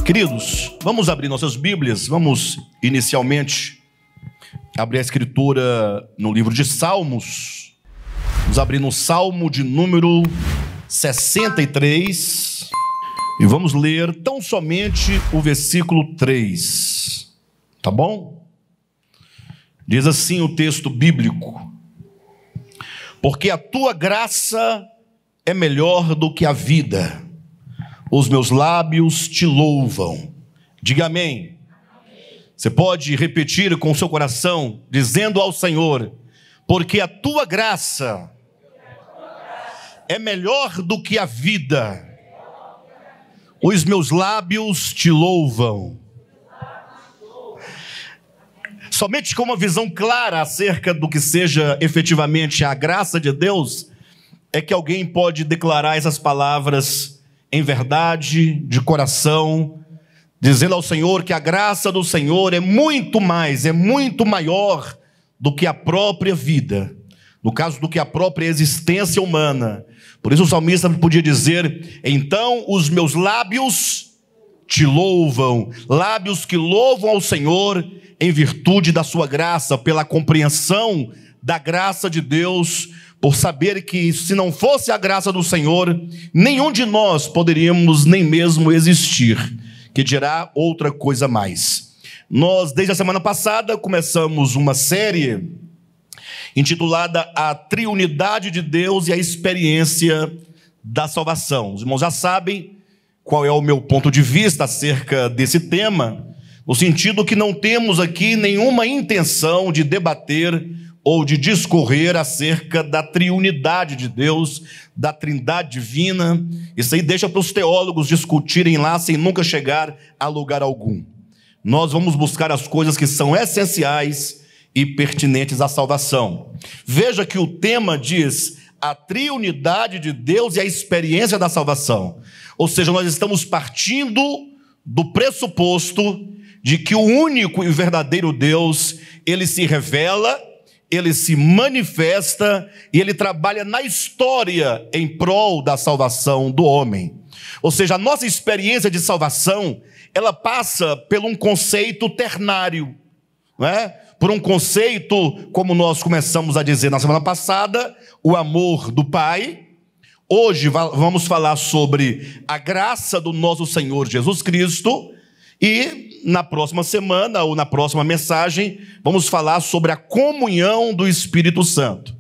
Queridos, vamos abrir nossas Bíblias, vamos inicialmente abrir a escritura no livro de Salmos. Vamos abrir no Salmo de número 63 e vamos ler tão somente o versículo 3, tá bom? Diz assim o texto bíblico: porque a tua graça é melhor do que a vida, os meus lábios te louvam. Diga amém. Você pode repetir com o seu coração, dizendo ao Senhor: porque a tua graça é melhor do que a vida, os meus lábios te louvam. Somente com uma visão clara acerca do que seja efetivamente a graça de Deus é que alguém pode declarar essas palavras em verdade, de coração, dizendo ao Senhor que a graça do Senhor é muito mais, é muito maior do que a própria vida, no caso do que a própria existência humana. Por isso o salmista podia dizer: então os meus lábios te louvam, lábios que louvam ao Senhor em virtude da sua graça, pela compreensão da graça de Deus, por saber que se não fosse a graça do Senhor, nenhum de nós poderíamos nem mesmo existir, que dirá outra coisa mais. Nós, desde a semana passada, começamos uma série intitulada A Triunidade de Deus e a Experiência da Salvação. Os irmãos já sabem qual é o meu ponto de vista acerca desse tema, no sentido que não temos aqui nenhuma intenção de debater ou de discorrer acerca da triunidade de Deus, da trindade divina. Isso aí deixa para os teólogos discutirem lá sem nunca chegar a lugar algum. Nós vamos buscar as coisas que são essenciais e pertinentes à salvação. Veja que o tema diz a triunidade de Deus e a experiência da salvação. Ou seja, nós estamos partindo do pressuposto de que o único e verdadeiro Deus, ele se revela, ele se manifesta e ele trabalha na história em prol da salvação do homem. Ou seja, a nossa experiência de salvação, ela passa por um conceito ternário, não é? Por um conceito, como nós começamos a dizer na semana passada, o amor do Pai. Hoje vamos falar sobre a graça do nosso Senhor Jesus Cristo. E na próxima semana, ou na próxima mensagem, vamos falar sobre a comunhão do Espírito Santo.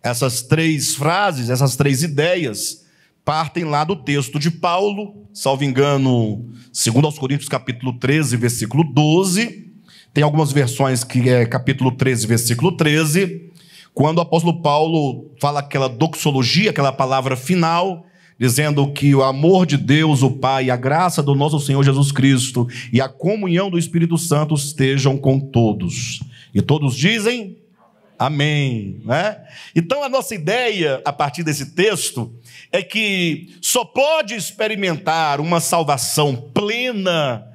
Essas três frases, essas três ideias, partem lá do texto de Paulo, salvo engano, 2 Coríntios capítulo 13, versículo 12. Tem algumas versões que é capítulo 13, versículo 13, quando o apóstolo Paulo fala aquela doxologia, aquela palavra final, dizendo que o amor de Deus, o Pai, a graça do nosso Senhor Jesus Cristo e a comunhão do Espírito Santo estejam com todos. E todos dizem amém, né? Então a nossa ideia, a partir desse texto, é que só pode experimentar uma salvação plena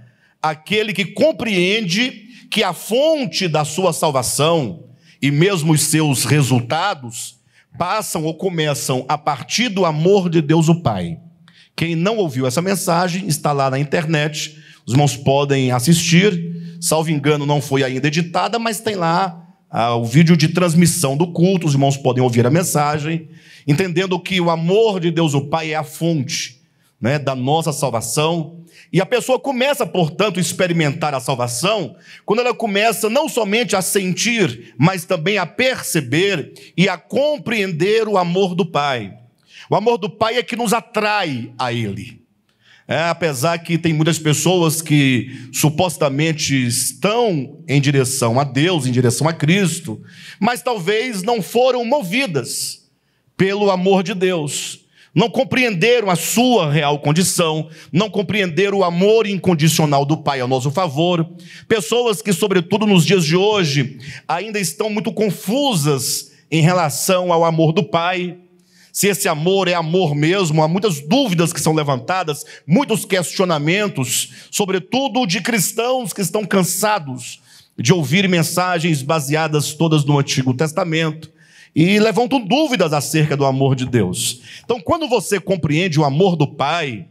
aquele que compreende que a fonte da sua salvação e mesmo os seus resultados passam ou começam a partir do amor de Deus o Pai. Quem não ouviu essa mensagem está lá na internet, os irmãos podem assistir, salvo engano não foi ainda editada, mas tem lá o vídeo de transmissão do culto, os irmãos podem ouvir a mensagem, entendendo que o amor de Deus o Pai é a fonte, né, da nossa salvação. E a pessoa começa, portanto, a experimentar a salvação quando ela começa não somente a sentir, mas também a perceber e a compreender o amor do Pai. O amor do Pai é que nos atrai a Ele. Apesar que tem muitas pessoas que supostamente estão em direção a Deus, em direção a Cristo, mas talvez não foram movidas pelo amor de Deus. Não compreenderam a sua real condição, não compreenderam o amor incondicional do Pai ao nosso favor. Pessoas que, sobretudo nos dias de hoje, ainda estão muito confusas em relação ao amor do Pai. Se esse amor é amor mesmo, há muitas dúvidas que são levantadas, muitos questionamentos, sobretudo de cristãos que estão cansados de ouvir mensagens baseadas todas no Antigo Testamento e levantam dúvidas acerca do amor de Deus. Então, quando você compreende o amor do Pai,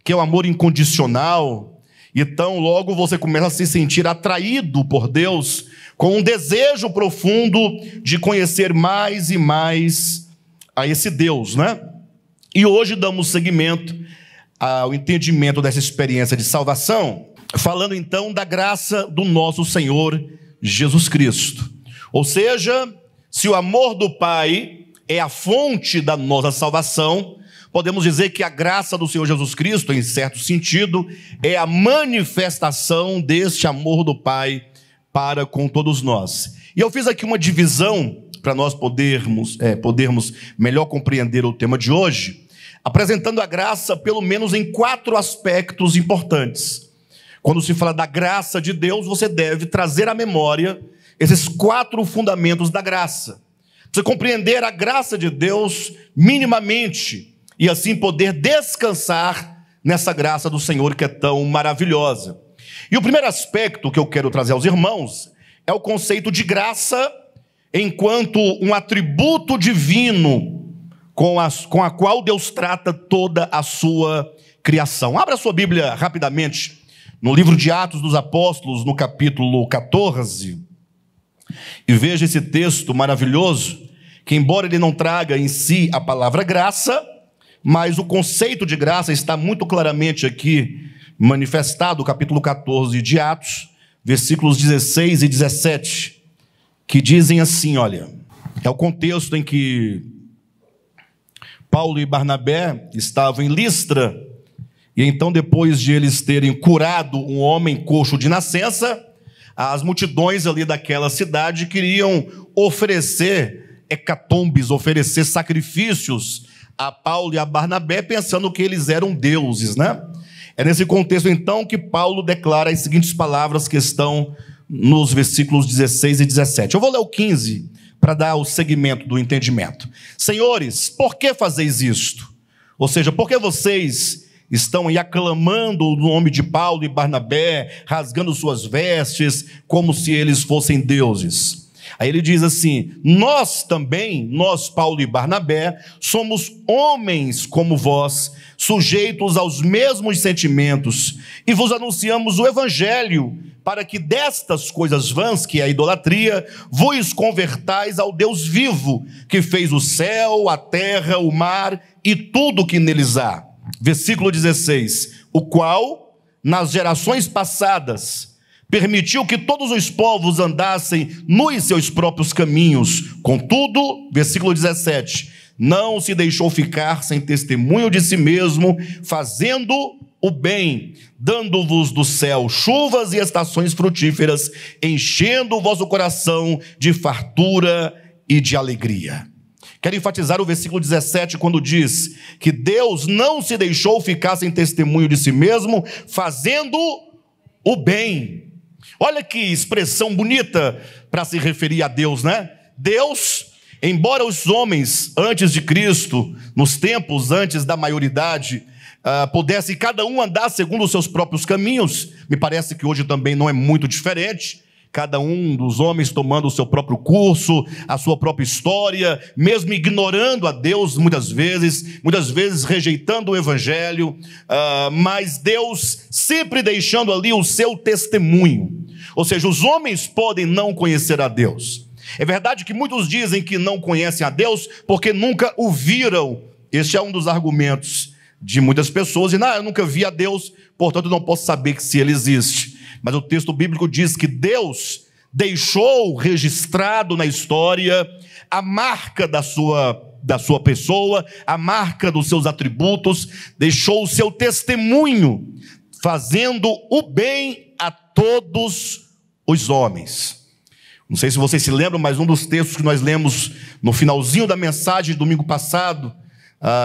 que é o amor incondicional, então logo você começa a se sentir atraído por Deus, com um desejo profundo de conhecer mais e mais a esse Deus, né? E hoje damos seguimento ao entendimento dessa experiência de salvação, falando então da graça do nosso Senhor Jesus Cristo. Ou seja, se o amor do Pai é a fonte da nossa salvação, podemos dizer que a graça do Senhor Jesus Cristo, em certo sentido, é a manifestação deste amor do Pai para com todos nós. E eu fiz aqui uma divisão para nós podermos melhor compreender o tema de hoje, apresentando a graça pelo menos em 4 aspectos importantes. Quando se fala da graça de Deus, você deve trazer à memória esses 4 fundamentos da graça. Você compreender a graça de Deus minimamente e assim poder descansar nessa graça do Senhor que é tão maravilhosa. E o primeiro aspecto que eu quero trazer aos irmãos é o conceito de graça enquanto um atributo divino com a qual Deus trata toda a sua criação. Abra sua Bíblia rapidamente no livro de Atos dos Apóstolos, no capítulo 14, e veja esse texto maravilhoso, que embora ele não traga em si a palavra graça, mas o conceito de graça está muito claramente aqui manifestado, no capítulo 14 de Atos, versículos 16 e 17, que dizem assim, olha, é o contexto em que Paulo e Barnabé estavam em Listra, e então depois de eles terem curado um homem coxo de nascença, as multidões ali daquela cidade queriam oferecer hecatombes, oferecer sacrifícios a Paulo e a Barnabé, pensando que eles eram deuses, né? É nesse contexto, então, que Paulo declara as seguintes palavras que estão nos versículos 16 e 17. Eu vou ler o 15 para dar o segmento do entendimento. Senhores, por que fazeis isto? Ou seja, por que vocês estão aí aclamando o nome de Paulo e Barnabé, rasgando suas vestes, como se eles fossem deuses? Aí ele diz assim, nós também, nós Paulo e Barnabé, somos homens como vós, sujeitos aos mesmos sentimentos, e vos anunciamos o evangelho, para que destas coisas vãs, que é a idolatria, vos convertais ao Deus vivo, que fez o céu, a terra, o mar e tudo que neles há. Versículo 16, o qual, nas gerações passadas, permitiu que todos os povos andassem nos seus próprios caminhos. Contudo, versículo 17, não se deixou ficar sem testemunho de si mesmo, fazendo o bem, dando-vos do céu chuvas e estações frutíferas, enchendo o vosso coração de fartura e de alegria. Quero enfatizar o versículo 17, quando diz que Deus não se deixou ficar sem testemunho de si mesmo, fazendo o bem. Olha que expressão bonita para se referir a Deus, né? Deus, embora os homens antes de Cristo, nos tempos antes da maioridade, pudessem cada um andar segundo os seus próprios caminhos, me parece que hoje também não é muito diferente, cada um dos homens tomando o seu próprio curso, a sua própria história, mesmo ignorando a Deus muitas vezes rejeitando o evangelho, mas Deus sempre deixando ali o seu testemunho. Ou seja, os homens podem não conhecer a Deus. É verdade que muitos dizem que não conhecem a Deus porque nunca o viram. Este é um dos argumentos de muitas pessoas, e eu nunca vi a Deus, portanto não posso saber que se ele existe. Mas o texto bíblico diz que Deus deixou registrado na história a marca da sua pessoa, a marca dos seus atributos, deixou o seu testemunho, fazendo o bem a todos os homens. Não sei se vocês se lembram, mas um dos textos que nós lemos no finalzinho da mensagem de domingo passado,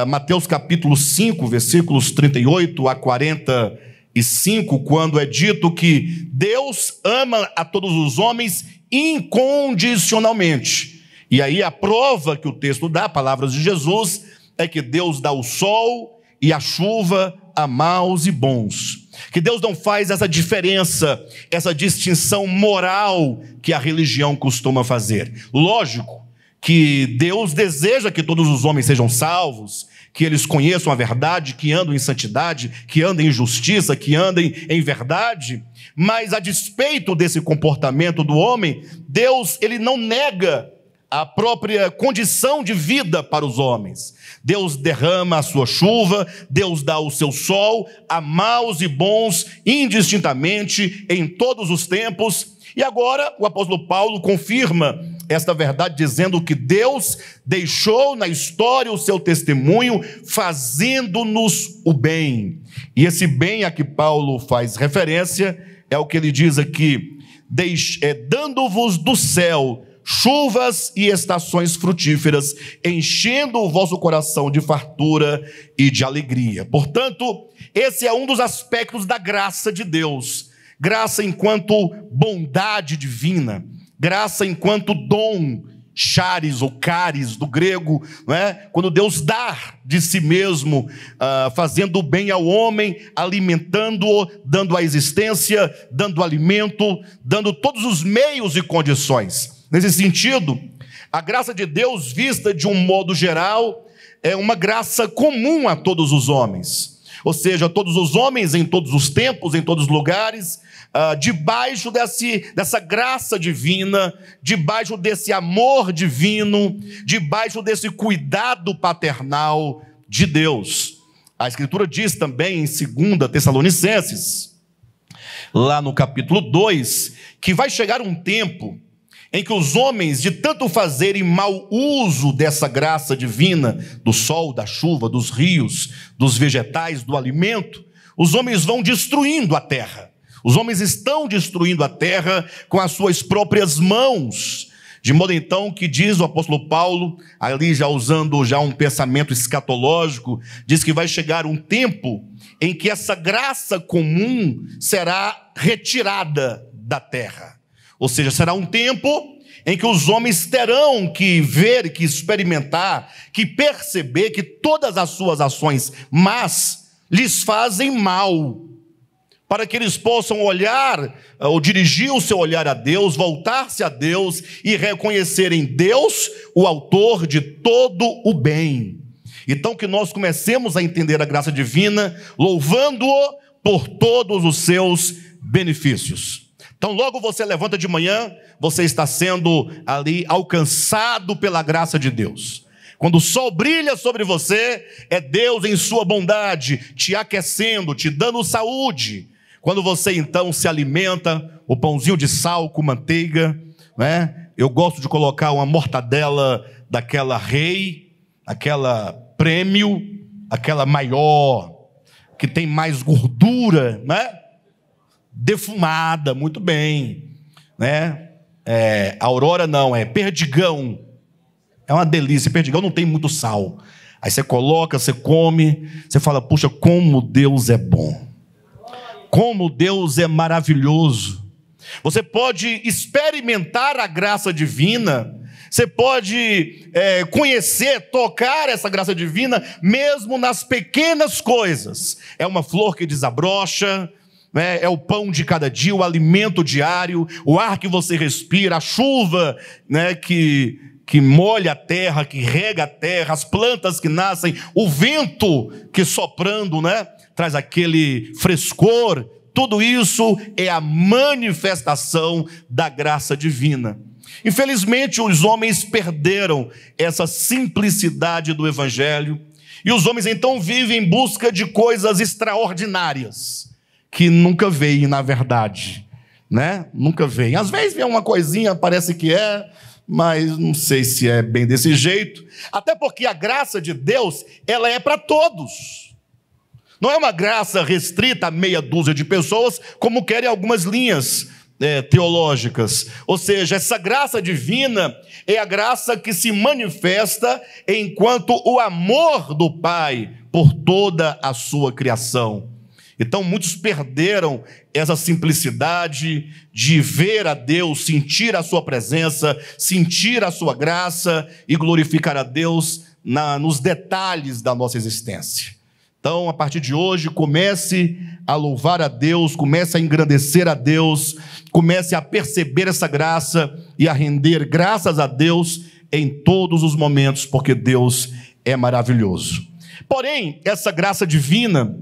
Mateus capítulo 5, versículos 38 a 45, quando é dito que Deus ama a todos os homens incondicionalmente. E aí a prova que o texto dá, palavras de Jesus, é que Deus dá o sol e a chuva a maus e bons. Que Deus não faz essa diferença, essa distinção moral que a religião costuma fazer. Lógico que Deus deseja que todos os homens sejam salvos, que eles conheçam a verdade, que andem em santidade, que andem em justiça, que andem em verdade, mas a despeito desse comportamento do homem, Deus, ele não nega a própria condição de vida para os homens. Deus derrama a sua chuva, Deus dá o seu sol a maus e bons indistintamente em todos os tempos. E agora o apóstolo Paulo confirma esta verdade dizendo que Deus deixou na história o seu testemunho fazendo-nos o bem. E esse bem a que Paulo faz referência é o que ele diz aqui, dando-vos do céu chuvas e estações frutíferas, enchendo o vosso coração de fartura e de alegria. Portanto, esse é um dos aspectos da graça de Deus. Graça enquanto bondade divina, graça enquanto dom, charis ou caris do grego, não é? Quando Deus dá de si mesmo, fazendo o bem ao homem, alimentando-o, dando a existência, dando alimento, dando todos os meios e condições. Nesse sentido, a graça de Deus, vista de um modo geral, é uma graça comum a todos os homens. Ou seja, todos os homens em todos os tempos, em todos os lugares, debaixo dessa graça divina, debaixo desse amor divino, debaixo desse cuidado paternal de Deus. A Escritura diz também em 2 Tessalonicenses, lá no capítulo 2, que vai chegar um tempo em que os homens, de tanto fazerem mau uso dessa graça divina, do sol, da chuva, dos rios, dos vegetais, do alimento, os homens vão destruindo a terra. Os homens estão destruindo a terra com as suas próprias mãos. De modo então que diz o apóstolo Paulo, ali já usando já um pensamento escatológico, diz que vai chegar um tempo em que essa graça comum será retirada da terra. Ou seja, será um tempo em que os homens terão que ver, que experimentar, que perceber que todas as suas ações más lhes fazem mal, para que eles possam olhar, ou dirigir o seu olhar a Deus, voltar-se a Deus e reconhecer em Deus o autor de todo o bem. Então que nós comecemos a entender a graça divina, louvando-o por todos os seus benefícios. Então logo você levanta de manhã, você está sendo ali alcançado pela graça de Deus. Quando o sol brilha sobre você, é Deus em sua bondade, te aquecendo, te dando saúde. Quando você então se alimenta, o pãozinho de sal com manteiga, né? Eu gosto de colocar uma mortadela daquela Rei, aquela Prêmio, aquela maior, que tem mais gordura, né? Defumada, muito bem, né? Aurora não, é Perdigão. É uma delícia, Perdigão não tem muito sal. Aí você coloca, você come, você fala, puxa, como Deus é bom. Como Deus é maravilhoso. Você pode experimentar a graça divina, você pode conhecer, tocar essa graça divina, mesmo nas pequenas coisas. É uma flor que desabrocha, é o pão de cada dia, o alimento diário, o ar que você respira, a chuva, né, que molha a terra, que rega a terra, as plantas que nascem, o vento que soprando, né, traz aquele frescor. Tudo isso é a manifestação da graça divina. Infelizmente, os homens perderam essa simplicidade do evangelho, e os homens então vivem em busca de coisas extraordinárias, que nunca veem na verdade, né? Nunca veem. Às vezes vem uma coisinha, parece que mas não sei se é bem desse jeito. Até porque a graça de Deus, ela é para todos. Não é uma graça restrita a meia dúzia de pessoas, como querem algumas linhas teológicas. Ou seja, essa graça divina é a graça que se manifesta enquanto o amor do Pai por toda a sua criação. Então muitos perderam essa simplicidade de ver a Deus, sentir a sua presença, sentir a sua graça e glorificar a Deus nos detalhes da nossa existência. Então, a partir de hoje, comece a louvar a Deus, comece a engrandecer a Deus, comece a perceber essa graça e a render graças a Deus em todos os momentos, porque Deus é maravilhoso. Porém, essa graça divina,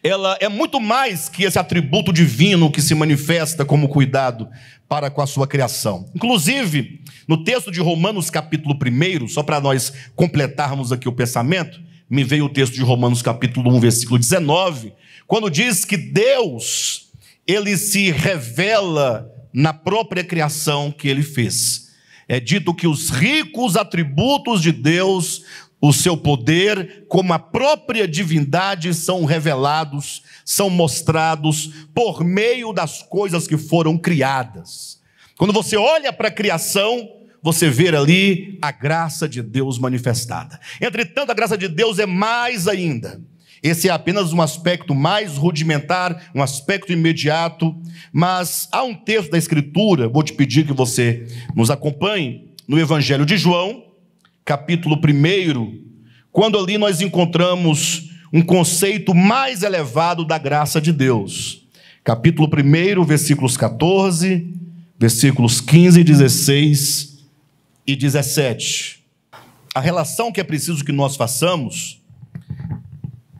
ela é muito mais que esse atributo divino que se manifesta como cuidado para com a sua criação. Inclusive, no texto de Romanos capítulo 1, só para nós completarmos aqui o pensamento, me veio o texto de Romanos capítulo 1, versículo 19, quando diz que Deus, ele se revela na própria criação que ele fez. É dito que os ricos atributos de Deus, o seu poder, como a própria divindade, são revelados, são mostrados por meio das coisas que foram criadas. Quando você olha para a criação, você vê ali a graça de Deus manifestada. Entretanto, a graça de Deus é mais ainda. Esse é apenas um aspecto mais rudimentar, um aspecto imediato, mas há um texto da Escritura, vou te pedir que você nos acompanhe, no Evangelho de João, capítulo 1, quando ali nós encontramos um conceito mais elevado da graça de Deus. Capítulo 1, versículos 14, versículos 15, 16 e 17. A relação que é preciso que nós façamos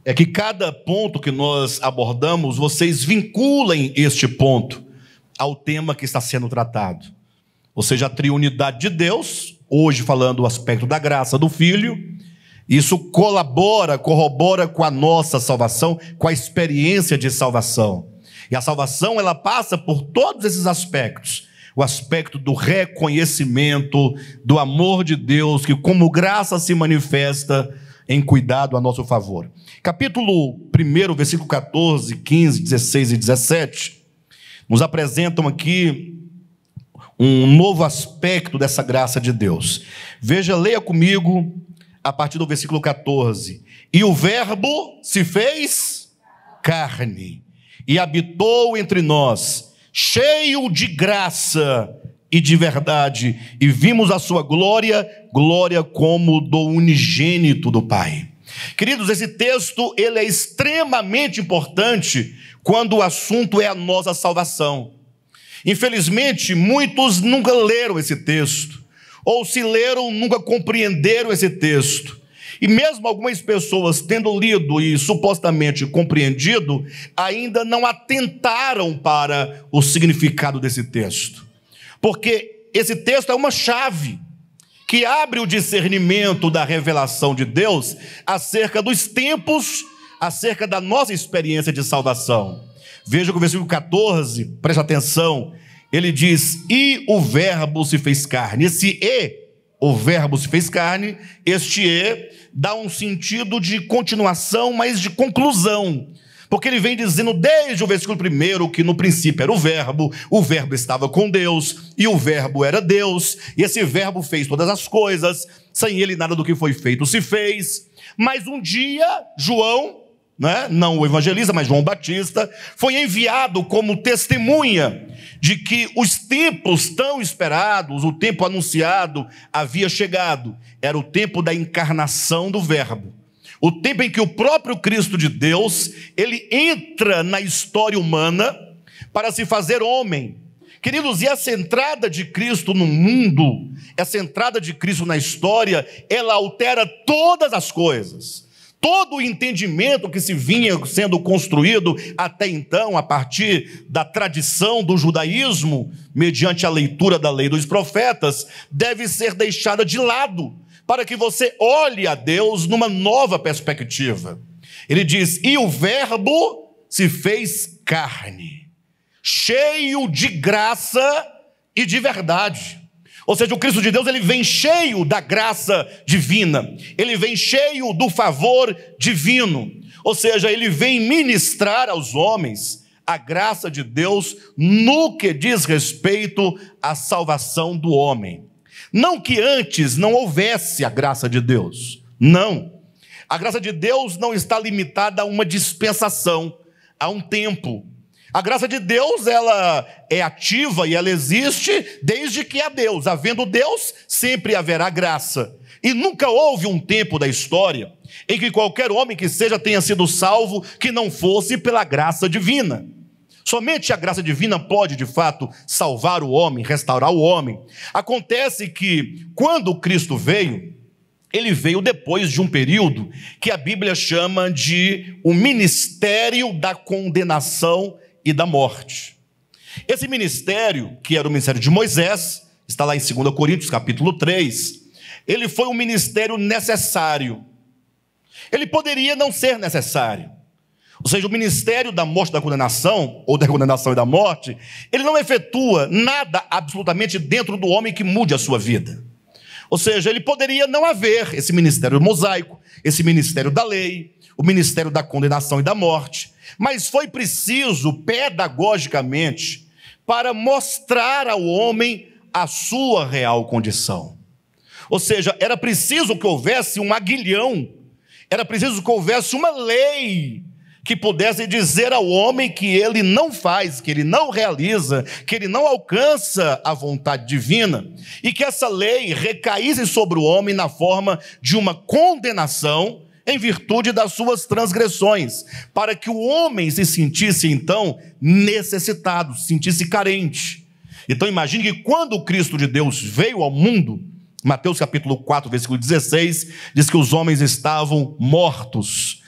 é que cada ponto que nós abordamos, vocês vinculem este ponto ao tema que está sendo tratado. Ou seja, a triunidade de Deus, hoje falando o aspecto da graça do Filho, isso corrobora com a nossa salvação, com a experiência de salvação. E a salvação, ela passa por todos esses aspectos. O aspecto do reconhecimento, do amor de Deus, que como graça se manifesta em cuidado a nosso favor. Capítulo 1, versículo 14, 15, 16 e 17, nos apresentam aqui um novo aspecto dessa graça de Deus. Veja, leia comigo a partir do versículo 14. E o Verbo se fez carne e habitou entre nós, cheio de graça e de verdade, e vimos a sua glória, glória como do unigênito do Pai. Queridos, esse texto ele é extremamente importante quando o assunto é a nossa salvação. Infelizmente, muitos nunca leram esse texto, ou se leram, nunca compreenderam esse texto. E mesmo algumas pessoas tendo lido e supostamente compreendido, ainda não atentaram para o significado desse texto. Porque esse texto é uma chave que abre o discernimento da revelação de Deus acerca dos tempos, acerca da nossa experiência de salvação. Veja que o versículo 14, preste atenção, ele diz, e o Verbo se fez carne. Esse e, o Verbo se fez carne, este e dá um sentido de continuação, mas de conclusão. Porque ele vem dizendo desde o versículo 1 que no princípio era o Verbo estava com Deus, e o Verbo era Deus, e esse Verbo fez todas as coisas, sem ele nada do que foi feito se fez. Mas um dia, João, não o evangelista, mas João Batista, foi enviado como testemunha de que os tempos tão esperados, o tempo anunciado havia chegado. Era o tempo da encarnação do Verbo. O tempo em que o próprio Cristo de Deus, ele entra na história humana para se fazer homem. Queridos, e essa entrada de Cristo no mundo, essa entrada de Cristo na história, ela altera todas as coisas. Todo o entendimento que se vinha sendo construído até então, a partir da tradição do judaísmo, mediante a leitura da lei dos profetas, deve ser deixada de lado, para que você olhe a Deus numa nova perspectiva. Ele diz, e o Verbo se fez carne, cheio de graça e de verdade. Ou seja, o Cristo de Deus, ele vem cheio da graça divina, ele vem cheio do favor divino, ou seja, ele vem ministrar aos homens a graça de Deus no que diz respeito à salvação do homem. Não que antes não houvesse a graça de Deus, não. A graça de Deus não está limitada a uma dispensação, a um tempo. A graça de Deus, ela é ativa e ela existe desde que há Deus. Havendo Deus, sempre haverá graça. E nunca houve um tempo da história em que qualquer homem que seja tenha sido salvo, que não fosse pela graça divina. Somente a graça divina pode, de fato, salvar o homem, restaurar o homem. Acontece que, quando Cristo veio, ele veio depois de um período que a Bíblia chama de o ministério da condenação e da morte. Esse ministério, que era o ministério de Moisés, está lá em 2 Coríntios, capítulo 3, ele foi um ministério necessário. Ele poderia não ser necessário. Ou seja, o ministério da morte e da condenação, ou da condenação e da morte, ele não efetua nada absolutamente dentro do homem que mude a sua vida. Ou seja, ele poderia não haver esse ministério mosaico, esse ministério da lei, o ministério da condenação e da morte, mas foi preciso, pedagogicamente, para mostrar ao homem a sua real condição. Ou seja, era preciso que houvesse um aguilhão, era preciso que houvesse uma lei que pudesse dizer ao homem que ele não faz, que ele não realiza, que ele não alcança a vontade divina, e que essa lei recaísse sobre o homem na forma de uma condenação em virtude das suas transgressões, para que o homem se sentisse, então, necessitado, se sentisse carente. Então imagine que quando o Cristo de Deus veio ao mundo, Mateus capítulo 4, versículo 16, diz que os homens estavam mortos,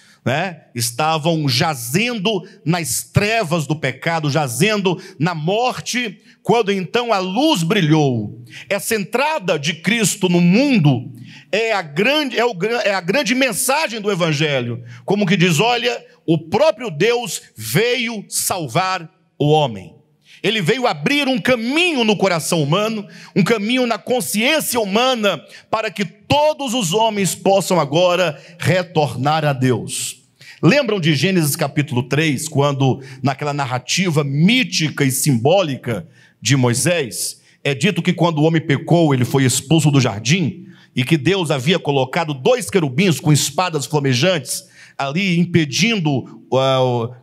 estavam jazendo nas trevas do pecado, jazendo na morte, quando então a luz brilhou. Essa entrada de Cristo no mundo é a grande mensagem do Evangelho, como que diz, olha, o próprio Deus veio salvar o homem. Ele veio abrir um caminho no coração humano, um caminho na consciência humana, para que todos os homens possam agora retornar a Deus. Lembram de Gênesis capítulo 3, quando naquela narrativa mítica e simbólica de Moisés, é dito que quando o homem pecou, ele foi expulso do jardim, e que Deus havia colocado 2 querubins com espadas flamejantes, ali impedindo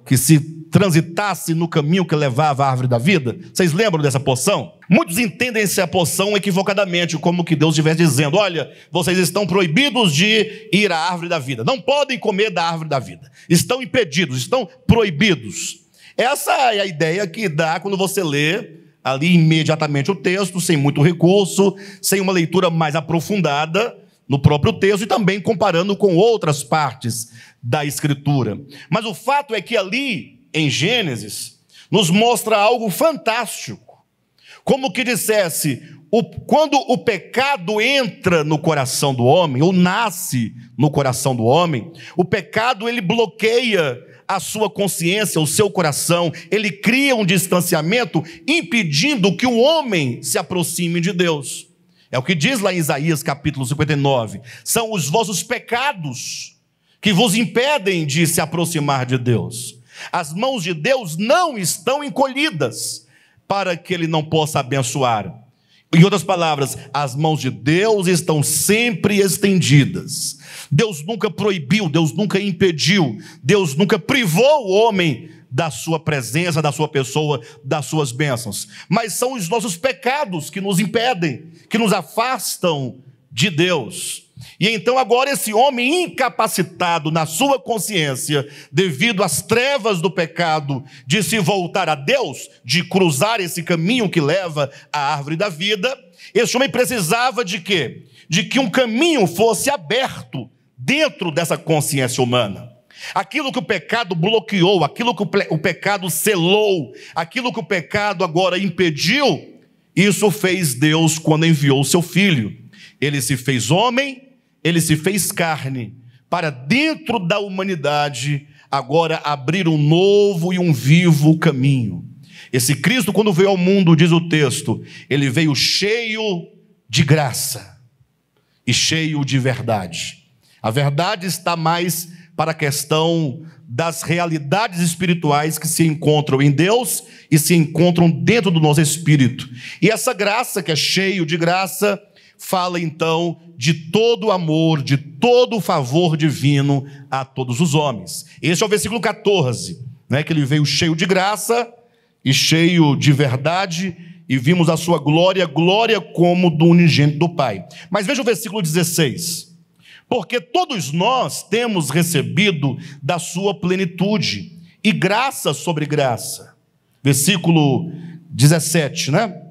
que se transitasse no caminho que levava à árvore da vida. Vocês lembram dessa porção? Muitos entendem essa porção equivocadamente, como que Deus estivesse dizendo, olha, vocês estão proibidos de ir à árvore da vida, não podem comer da árvore da vida, estão impedidos, estão proibidos. Essa é a ideia que dá quando você lê ali imediatamente o texto, sem muito recurso, sem uma leitura mais aprofundada no próprio texto e também comparando com outras partes da Escritura. Mas o fato é que ali, em Gênesis, nos mostra algo fantástico. Como que dissesse, quando o pecado entra no coração do homem, ou nasce no coração do homem, o pecado ele bloqueia a sua consciência, o seu coração, ele cria um distanciamento, impedindo que o homem se aproxime de Deus. É o que diz lá em Isaías capítulo 59, são os vossos pecados que vos impedem de se aproximar de Deus. As mãos de Deus não estão encolhidas para que ele não possa abençoar. Em outras palavras, as mãos de Deus estão sempre estendidas. Deus nunca proibiu, Deus nunca impediu, Deus nunca privou o homem da sua presença, da sua pessoa, das suas bênçãos. Mas são os nossos pecados que nos impedem, que nos afastam de Deus. E então agora esse homem incapacitado na sua consciência, devido às trevas do pecado, de se voltar a Deus, de cruzar esse caminho que leva à árvore da vida, esse homem precisava de quê? De que um caminho fosse aberto dentro dessa consciência humana. Aquilo que o pecado bloqueou, aquilo que o pecado selou, aquilo que o pecado agora impediu, isso fez Deus quando enviou o seu Filho. Ele se fez homem, ele se fez carne, para dentro da humanidade agora abrir um novo e um vivo caminho. Esse Cristo, quando veio ao mundo, diz o texto, ele veio cheio de graça e cheio de verdade. A verdade está mais para a questão das realidades espirituais que se encontram em Deus e se encontram dentro do nosso espírito. E essa graça, que é cheio de graça, fala então de todo o amor, de todo o favor divino a todos os homens. Esse é o versículo 14, que ele veio cheio de graça e cheio de verdade, e vimos a sua glória, glória como do unigênito do Pai. Mas veja o versículo 16. Porque todos nós temos recebido da sua plenitude, e graça sobre graça. Versículo 17, né?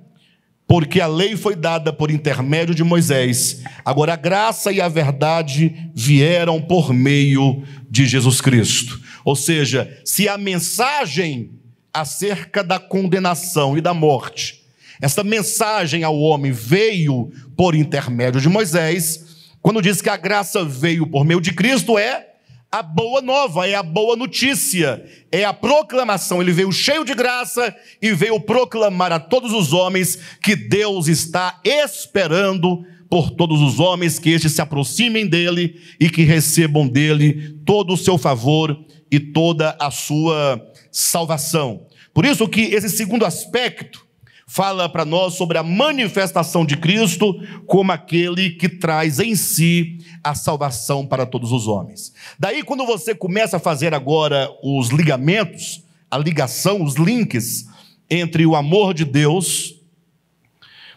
Porque a lei foi dada por intermédio de Moisés, agora a graça e a verdade vieram por meio de Jesus Cristo. Ou seja, se a mensagem acerca da condenação e da morte, essa mensagem ao homem veio por intermédio de Moisés, quando diz que a graça veio por meio de Cristo, é a boa nova, é a boa notícia, é a proclamação. Ele veio cheio de graça e veio proclamar a todos os homens que Deus está esperando por todos os homens, que estes se aproximem dele e que recebam dele todo o seu favor e toda a sua salvação. Por isso que esse segundo aspecto fala para nós sobre a manifestação de Cristo como aquele que traz em si a salvação para todos os homens. Daí, quando você começa a fazer agora os ligamentos, a ligação, os links entre o amor de Deus,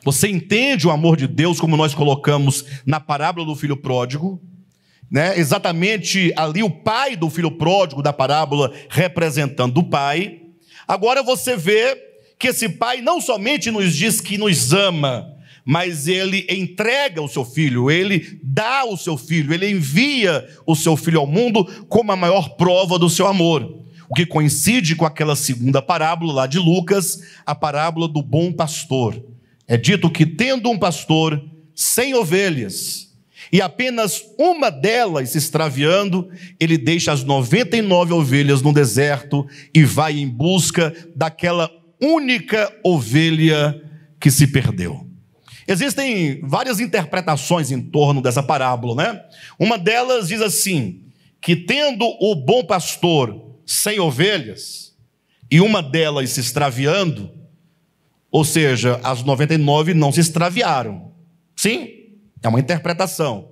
você entende o amor de Deus como nós colocamos na parábola do filho pródigo, né? Exatamente ali o pai do filho pródigo da parábola representando o pai. Agora você vê que esse pai não somente nos diz que nos ama, mas ele entrega o seu filho, ele dá o seu filho, ele envia o seu filho ao mundo como a maior prova do seu amor. O que coincide com aquela segunda parábola lá de Lucas, a parábola do bom pastor. É dito que tendo um pastor 100 ovelhas, e apenas uma delas se extraviando, ele deixa as 99 ovelhas no deserto e vai em busca daquela única ovelha que se perdeu. Existem várias interpretações em torno dessa parábola, né? Uma delas diz assim, que tendo o bom pastor 100 ovelhas, e uma delas se extraviando, ou seja, as 99 não se extraviaram. Sim, é uma interpretação.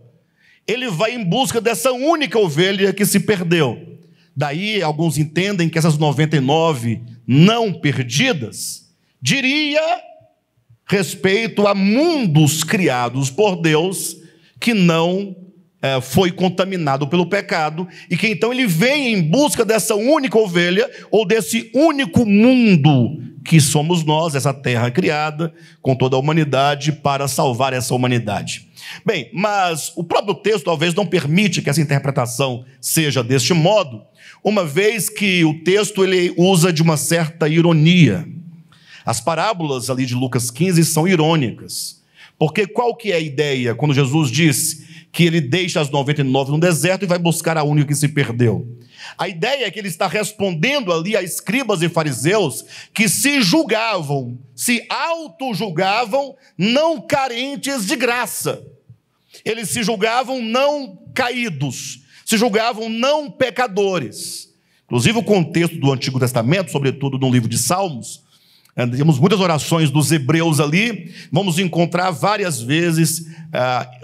Ele vai em busca dessa única ovelha que se perdeu. Daí, alguns entendem que essas 99 não perdidas, diria respeito a mundos criados por Deus, que não foi contaminado pelo pecado, e que então ele vem em busca dessa única ovelha, ou desse único mundo que somos nós, essa terra criada, com toda a humanidade, para salvar essa humanidade. Bem, mas o próprio texto talvez não permite que essa interpretação seja deste modo, uma vez que o texto ele usa de uma certa ironia. As parábolas ali de Lucas 15 são irônicas, porque qual que é a ideia quando Jesus disse que ele deixa as 99 no deserto e vai buscar a única que se perdeu? A ideia é que ele está respondendo ali a escribas e fariseus que se julgavam, se auto-julgavam não carentes de graça. Eles se julgavam não caídos, se julgavam não pecadores. Inclusive o contexto do Antigo Testamento, sobretudo no livro de Salmos, temos muitas orações dos hebreus ali, vamos encontrar várias vezes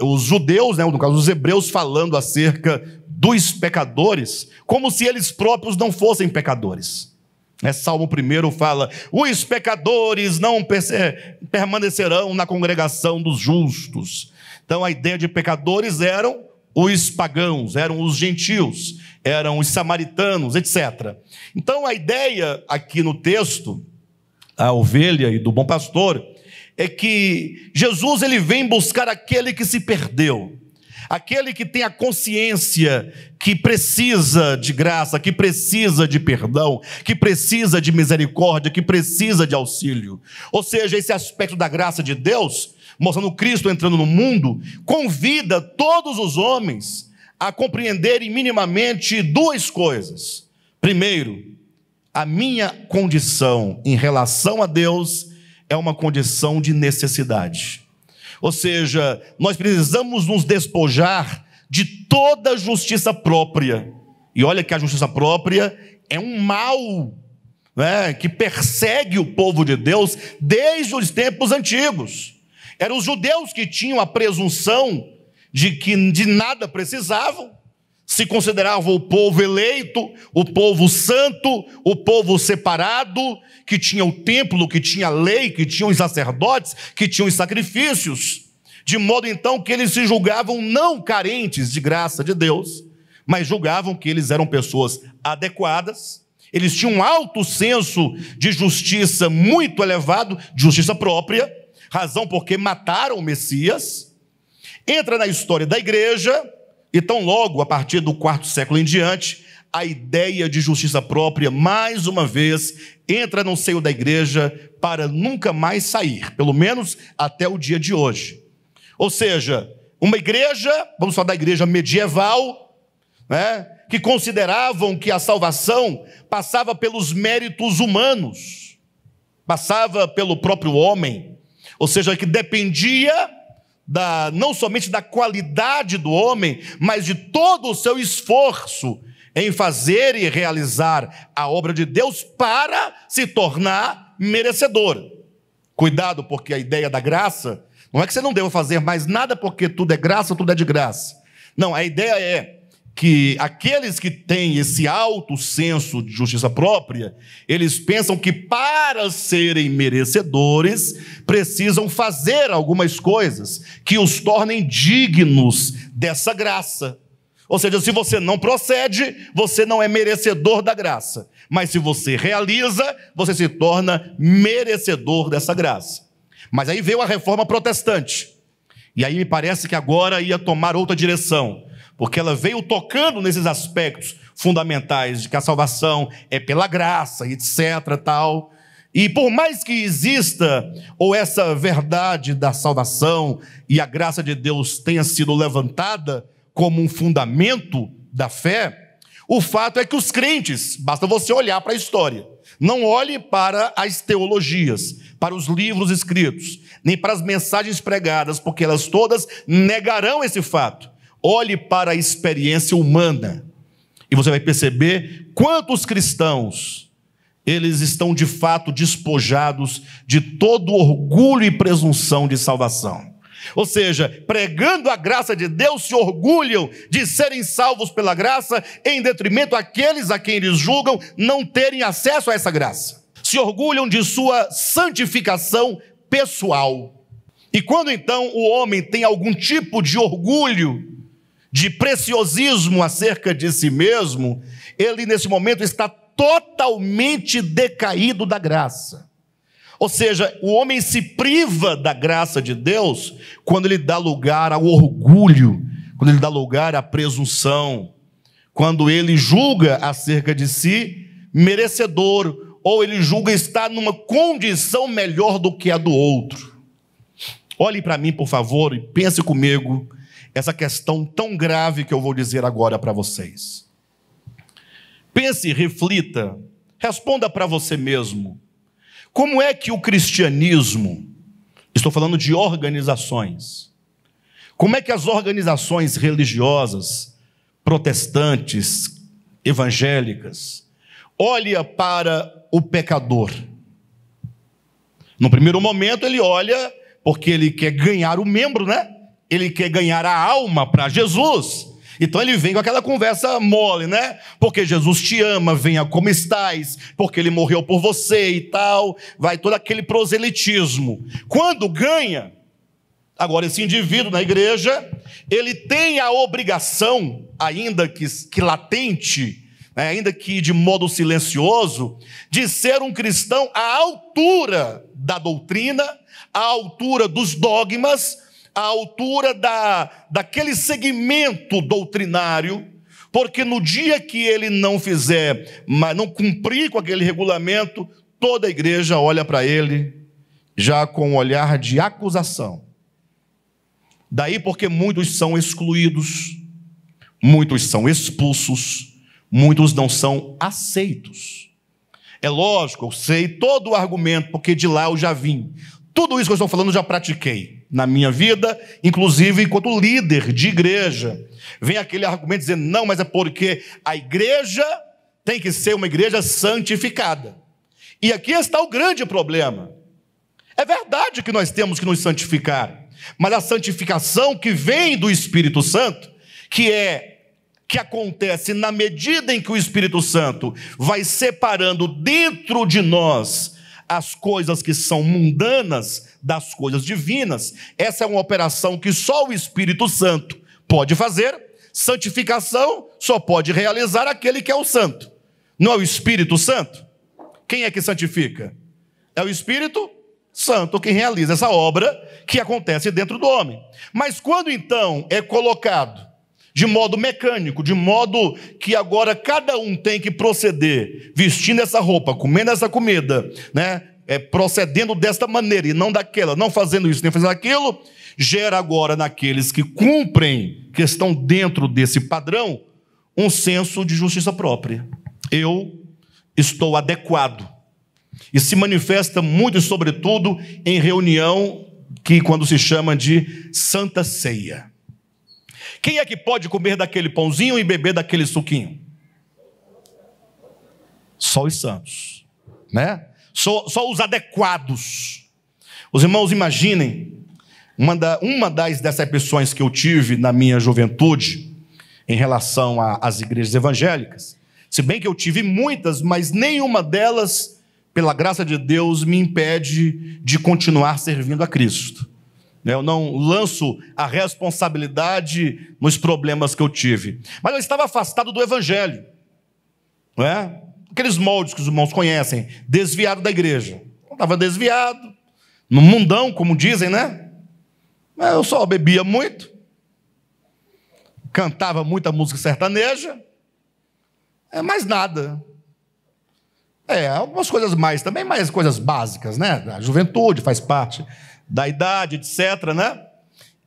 os judeus, né, no caso os hebreus, falando acerca dos pecadores, como se eles próprios não fossem pecadores. Salmo 1 fala, os pecadores não permanecerão na congregação dos justos. Então a ideia de pecadores eram os pagãos, eram os gentios, eram os samaritanos, etc. Então a ideia aqui no texto, a ovelha e do bom pastor, é que Jesus ele vem buscar aquele que se perdeu, aquele que tem a consciência que precisa de graça, que precisa de perdão, que precisa de misericórdia, que precisa de auxílio. Ou seja, esse aspecto da graça de Deus, mostrando Cristo entrando no mundo, convida todos os homens a compreenderem minimamente duas coisas. Primeiro, a minha condição em relação a Deus é uma condição de necessidade. Ou seja, nós precisamos nos despojar de toda justiça própria. E olha que a justiça própria é um mal, né, que persegue o povo de Deus desde os tempos antigos. Eram os judeus que tinham a presunção de que de nada precisavam, se consideravam o povo eleito, o povo santo, o povo separado, que tinha o templo, que tinha a lei, que tinha os sacerdotes, que tinham os sacrifícios. de modo então que eles se julgavam não carentes de graça de Deus, mas julgavam que eles eram pessoas adequadas, eles tinham um alto senso de justiça muito elevado, de justiça própria, razão porque mataram o Messias. Entra na história da igreja, e tão logo, a partir do quarto século em diante, a ideia de justiça própria, mais uma vez, entra no seio da igreja para nunca mais sair, pelo menos até o dia de hoje. Ou seja, uma igreja, vamos falar da igreja medieval, né, que consideravam que a salvação passava pelos méritos humanos, passava pelo próprio homem, ou seja, que dependia não somente da qualidade do homem, mas de todo o seu esforço em fazer e realizar a obra de Deus para se tornar merecedor. Cuidado, porque a ideia da graça não é que você não deva fazer mais nada porque tudo é graça, tudo é de graça. Não, a ideia é que aqueles que têm esse alto senso de justiça própria, eles pensam que para serem merecedores, precisam fazer algumas coisas que os tornem dignos dessa graça. Ou seja, se você não procede, você não é merecedor da graça. Mas se você realiza, você se torna merecedor dessa graça. Mas aí veio a reforma protestante. E aí me parece que agora ia tomar outra direção, porque ela veio tocando nesses aspectos fundamentais de que a salvação é pela graça, etc, tal. E por mais que exista, ou essa verdade da salvação e a graça de Deus tenha sido levantada como um fundamento da fé, o fato é que os crentes, basta você olhar para a história, não olhe para as teologias, para os livros escritos, nem para as mensagens pregadas, porque elas todas negarão esse fato. Olhe para a experiência humana e você vai perceber quantos cristãos eles estão de fato despojados de todo orgulho e presunção de salvação. Ou seja, pregando a graça de Deus, se orgulham de serem salvos pela graça, em detrimento àqueles a quem eles julgam não terem acesso a essa graça. Se orgulham de sua santificação pessoal. E quando então o homem tem algum tipo de orgulho, de preciosismo acerca de si mesmo, ele nesse momento está totalmente decaído da graça. Ou seja, o homem se priva da graça de Deus quando ele dá lugar ao orgulho, quando ele dá lugar à presunção, quando ele julga acerca de si merecedor, ou ele julga estar numa condição melhor do que a do outro. Olhe para mim, por favor, e pense comigo essa questão tão grave que eu vou dizer agora para vocês. Pense, reflita, responda para você mesmo. Como é que o cristianismo, estou falando de organizações, como é que as organizações religiosas, protestantes, evangélicas, olha para o pecador? No primeiro momento ele olha porque ele quer ganhar o membro, né? Ele quer ganhar a alma para Jesus. Então ele vem com aquela conversa mole, né? Porque Jesus te ama, venha como estás, porque ele morreu por você e tal. Vai todo aquele proselitismo. Quando ganha, agora esse indivíduo na igreja, ele tem a obrigação, ainda que latente, né, ainda que de modo silencioso, de ser um cristão à altura da doutrina, à altura dos dogmas, à altura daquele segmento doutrinário, porque no dia que ele não fizer, mas não cumprir com aquele regulamento, toda a igreja olha para ele já com um olhar de acusação. Daí porque muitos são excluídos, muitos são expulsos, muitos não são aceitos. É lógico, eu sei todo o argumento, porque de lá eu já vim. Tudo isso que eu estou falando eu já pratiquei na minha vida, inclusive enquanto líder de igreja. Vem aquele argumento dizendo, não, mas é porque a igreja tem que ser uma igreja santificada. E aqui está o grande problema. É verdade que nós temos que nos santificar, mas a santificação que vem do Espírito Santo, que acontece na medida em que o Espírito Santo vai separando dentro de nós as coisas que são mundanas das coisas divinas. Essa é uma operação que só o Espírito Santo pode fazer. Santificação só pode realizar aquele que é o santo. Não é o Espírito Santo? Quem é que santifica? É o Espírito Santo quem realiza essa obra que acontece dentro do homem. Mas quando então é colocado de modo mecânico, de modo que agora cada um tem que proceder vestindo essa roupa, comendo essa comida, né? Procedendo desta maneira e não daquela, não fazendo isso nem fazendo aquilo, gera agora naqueles que cumprem, que estão dentro desse padrão, um senso de justiça própria. Eu estou adequado. E se manifesta muito, sobretudo, em reunião que quando se chama de Santa Ceia. Quem é que pode comer daquele pãozinho e beber daquele suquinho? Só os santos, né? Só os adequados. Os irmãos imaginem, uma das decepções que eu tive na minha juventude em relação às igrejas evangélicas, se bem que eu tive muitas, mas nenhuma delas, pela graça de Deus, me impede de continuar servindo a Cristo. Eu não lanço a responsabilidade nos problemas que eu tive. Mas eu estava afastado do Evangelho. Não é? Aqueles moldes que os irmãos conhecem, desviado da igreja. Eu estava desviado, no mundão, como dizem, né? Eu só bebia muito, cantava muita música sertaneja, mais nada. Algumas coisas mais também, mas coisas básicas, né? A juventude faz parte da idade, etc., né?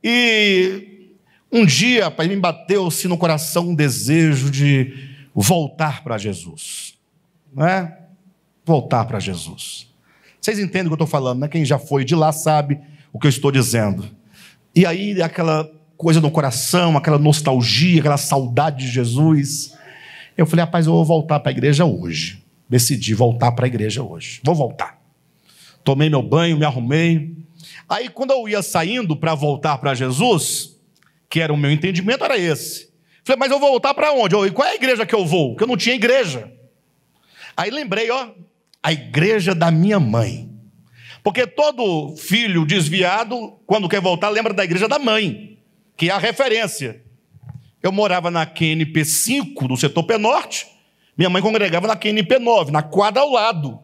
E um dia, rapaz, me bateu-se no coração um desejo de voltar para Jesus, não é? Voltar para Jesus. Vocês entendem o que eu estou falando, né? Quem já foi de lá sabe o que eu estou dizendo. E aí, aquela coisa no coração, aquela nostalgia, aquela saudade de Jesus. Eu falei, rapaz, eu vou voltar para a igreja hoje. Decidi voltar para a igreja hoje. Vou voltar. Tomei meu banho, me arrumei. Aí, quando eu ia saindo para voltar para Jesus, que era o meu entendimento, era esse. Falei, mas eu vou voltar para onde? E qual é a igreja que eu vou? Porque eu não tinha igreja. Aí lembrei, a igreja da minha mãe. Porque todo filho desviado, quando quer voltar, lembra da igreja da mãe, que é a referência. Eu morava na QNP 5, do setor P-Norte. Minha mãe congregava na QNP 9, na quadra ao lado.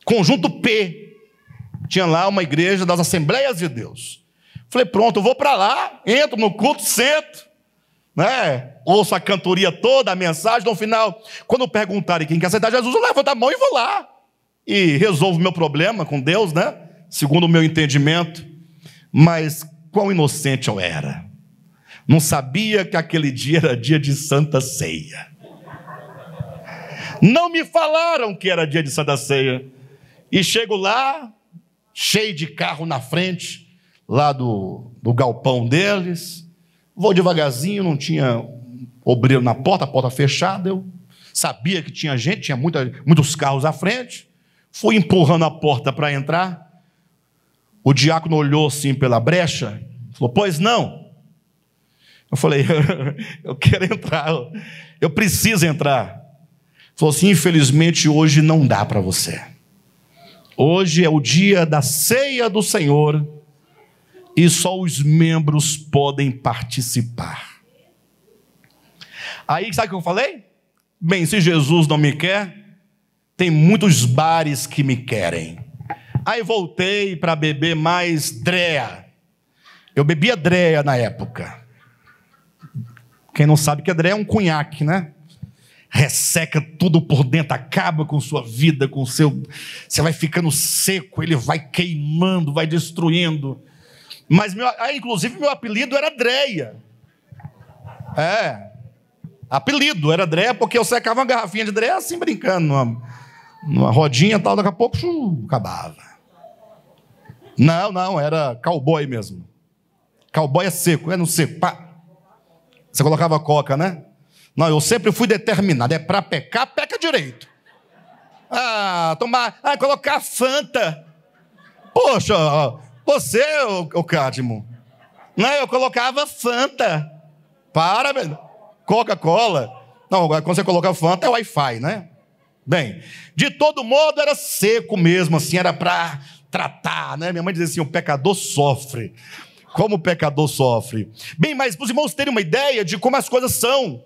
Conjunto P. Tinha lá uma igreja das Assembleias de Deus. Falei, pronto, eu vou para lá, entro no culto, sento, né? Ouço a cantoria toda, a mensagem, no final, quando perguntarem quem quer aceitar Jesus, eu levanto a mão e vou lá. E resolvo o meu problema com Deus, né? Segundo o meu entendimento. Mas quão inocente eu era. Não sabia que aquele dia era dia de Santa Ceia. Não me falaram que era dia de Santa Ceia. E chego lá, cheio de carro na frente, lá do galpão deles. Vou devagarzinho, não tinha obreiro na porta, a porta fechada. Eu sabia que tinha gente, tinha muitos carros à frente. Fui empurrando a porta para entrar. O diácono olhou assim pela brecha, falou, pois não? Eu falei, eu quero entrar, eu preciso entrar. Falou assim, infelizmente hoje não dá para você. Hoje é o dia da ceia do Senhor e só os membros podem participar. Aí sabe o que eu falei? Bem, se Jesus não me quer, tem muitos bares que me querem. Aí voltei para beber mais Drea. Eu bebia Drea na época. Quem não sabe que a Drea é um cunhaque, né? Resseca tudo por dentro, acaba com sua vida, com o seu... Você vai ficando seco, ele vai queimando, vai destruindo. Mas, inclusive, meu apelido era Dreia. Apelido era Dreia, porque eu secava uma garrafinha de Dreia assim, brincando, numa rodinha e tal, daqui a pouco, acabava. Não, era cowboy mesmo. Cowboy é seco, não seco, pá. Você colocava coca, né? Não, eu sempre fui determinado. É para pecar, peca direito. Colocar Fanta. Poxa, você, o Cádimo. Não, eu colocava Fanta. Para, Coca-Cola. Não, quando você coloca Fanta é Wi-Fi, né? Bem, de todo modo era seco mesmo, assim, era para tratar, né? Minha mãe dizia assim, o pecador sofre. Como o pecador sofre. Bem, mas para os irmãos terem uma ideia de como as coisas são.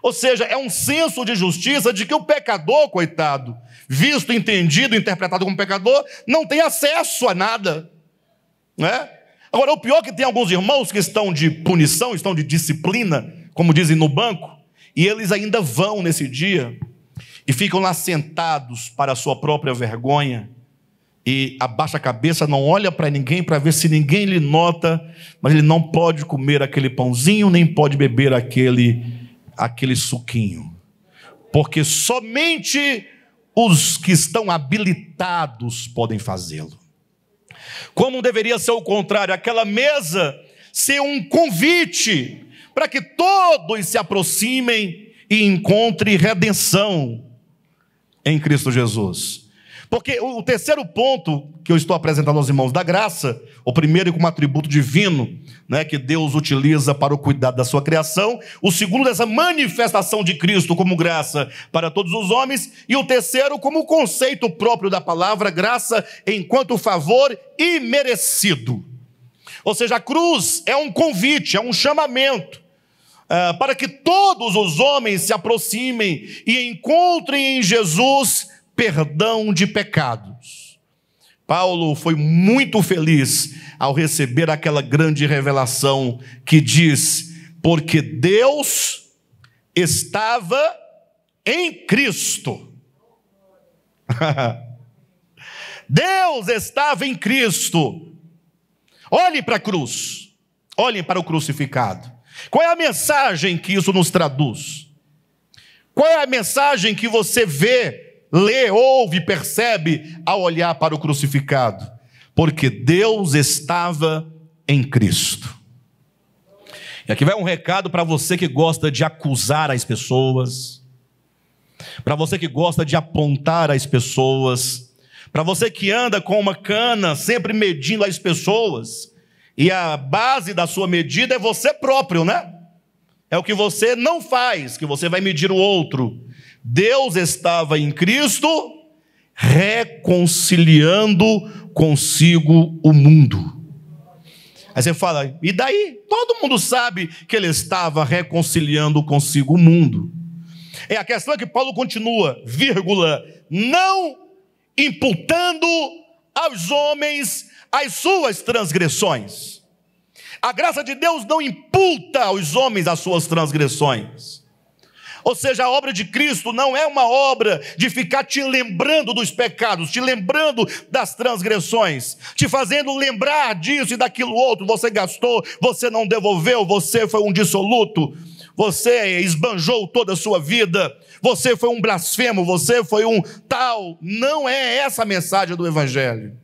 Ou seja, é um senso de justiça de que o pecador, coitado, visto, entendido, interpretado como pecador, não tem acesso a nada, né? Agora, o pior é que tem alguns irmãos que estão de punição, estão de disciplina, como dizem no banco, e eles ainda vão nesse dia e ficam lá sentados para a sua própria vergonha e abaixa a cabeça, não olha para ninguém para ver se ninguém lhe nota, mas ele não pode comer aquele pãozinho, nem pode beber aquele suquinho, porque somente os que estão habilitados podem fazê-lo. Como deveria ser o contrário, aquela mesa ser um convite para que todos se aproximem e encontrem redenção em Cristo Jesus. Porque o terceiro ponto que eu estou apresentando aos irmãos da graça, o primeiro como atributo divino, né, que Deus utiliza para o cuidado da sua criação, o segundo dessa manifestação de Cristo como graça para todos os homens, e o terceiro como o conceito próprio da palavra graça enquanto favor imerecido. Ou seja, a cruz é um convite, é um chamamento, para que todos os homens se aproximem e encontrem em Jesus perdão de pecados. Paulo foi muito feliz ao receber aquela grande revelação que diz, porque Deus estava em Cristo. Deus estava em Cristo. Olhem para a cruz, olhem para o crucificado. Qual é a mensagem que isso nos traduz? Qual é a mensagem que você vê, lê, ouve, percebe ao olhar para o crucificado? Porque Deus estava em Cristo. E aqui vai um recado para você que gosta de acusar as pessoas, para você que gosta de apontar as pessoas, para você que anda com uma cana sempre medindo as pessoas, e a base da sua medida é você próprio, né? É o que você não faz, que você vai medir o outro. Deus estava em Cristo, reconciliando consigo o mundo. Aí você fala, e daí? Todo mundo sabe que ele estava reconciliando consigo o mundo. É a questão que Paulo continua, vírgula, não imputando aos homens as suas transgressões. A graça de Deus não imputa aos homens as suas transgressões. Ou seja, a obra de Cristo não é uma obra de ficar te lembrando dos pecados, te lembrando das transgressões, te fazendo lembrar disso e daquilo outro. Você gastou, você não devolveu, você foi um dissoluto, você esbanjou toda a sua vida, você foi um blasfemo, você foi um tal. Não é essa a mensagem do Evangelho.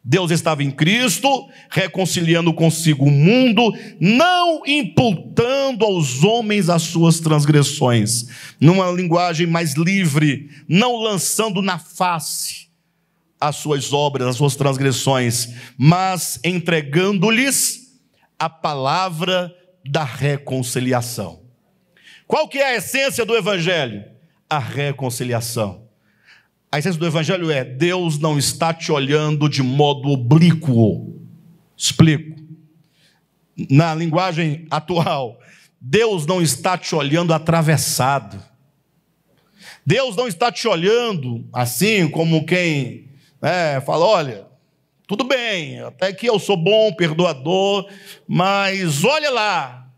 Deus estava em Cristo, reconciliando consigo o mundo, não imputando aos homens as suas transgressões, numa linguagem mais livre, não lançando na face as suas obras, as suas transgressões, mas entregando-lhes a palavra da reconciliação. Qual que é a essência do Evangelho? A reconciliação. A essência do Evangelho é, Deus não está te olhando de modo oblíquo. Explico. Na linguagem atual, Deus não está te olhando atravessado. Deus não está te olhando assim como quem fala, olha, tudo bem, até que eu sou bom, perdoador, mas olha lá.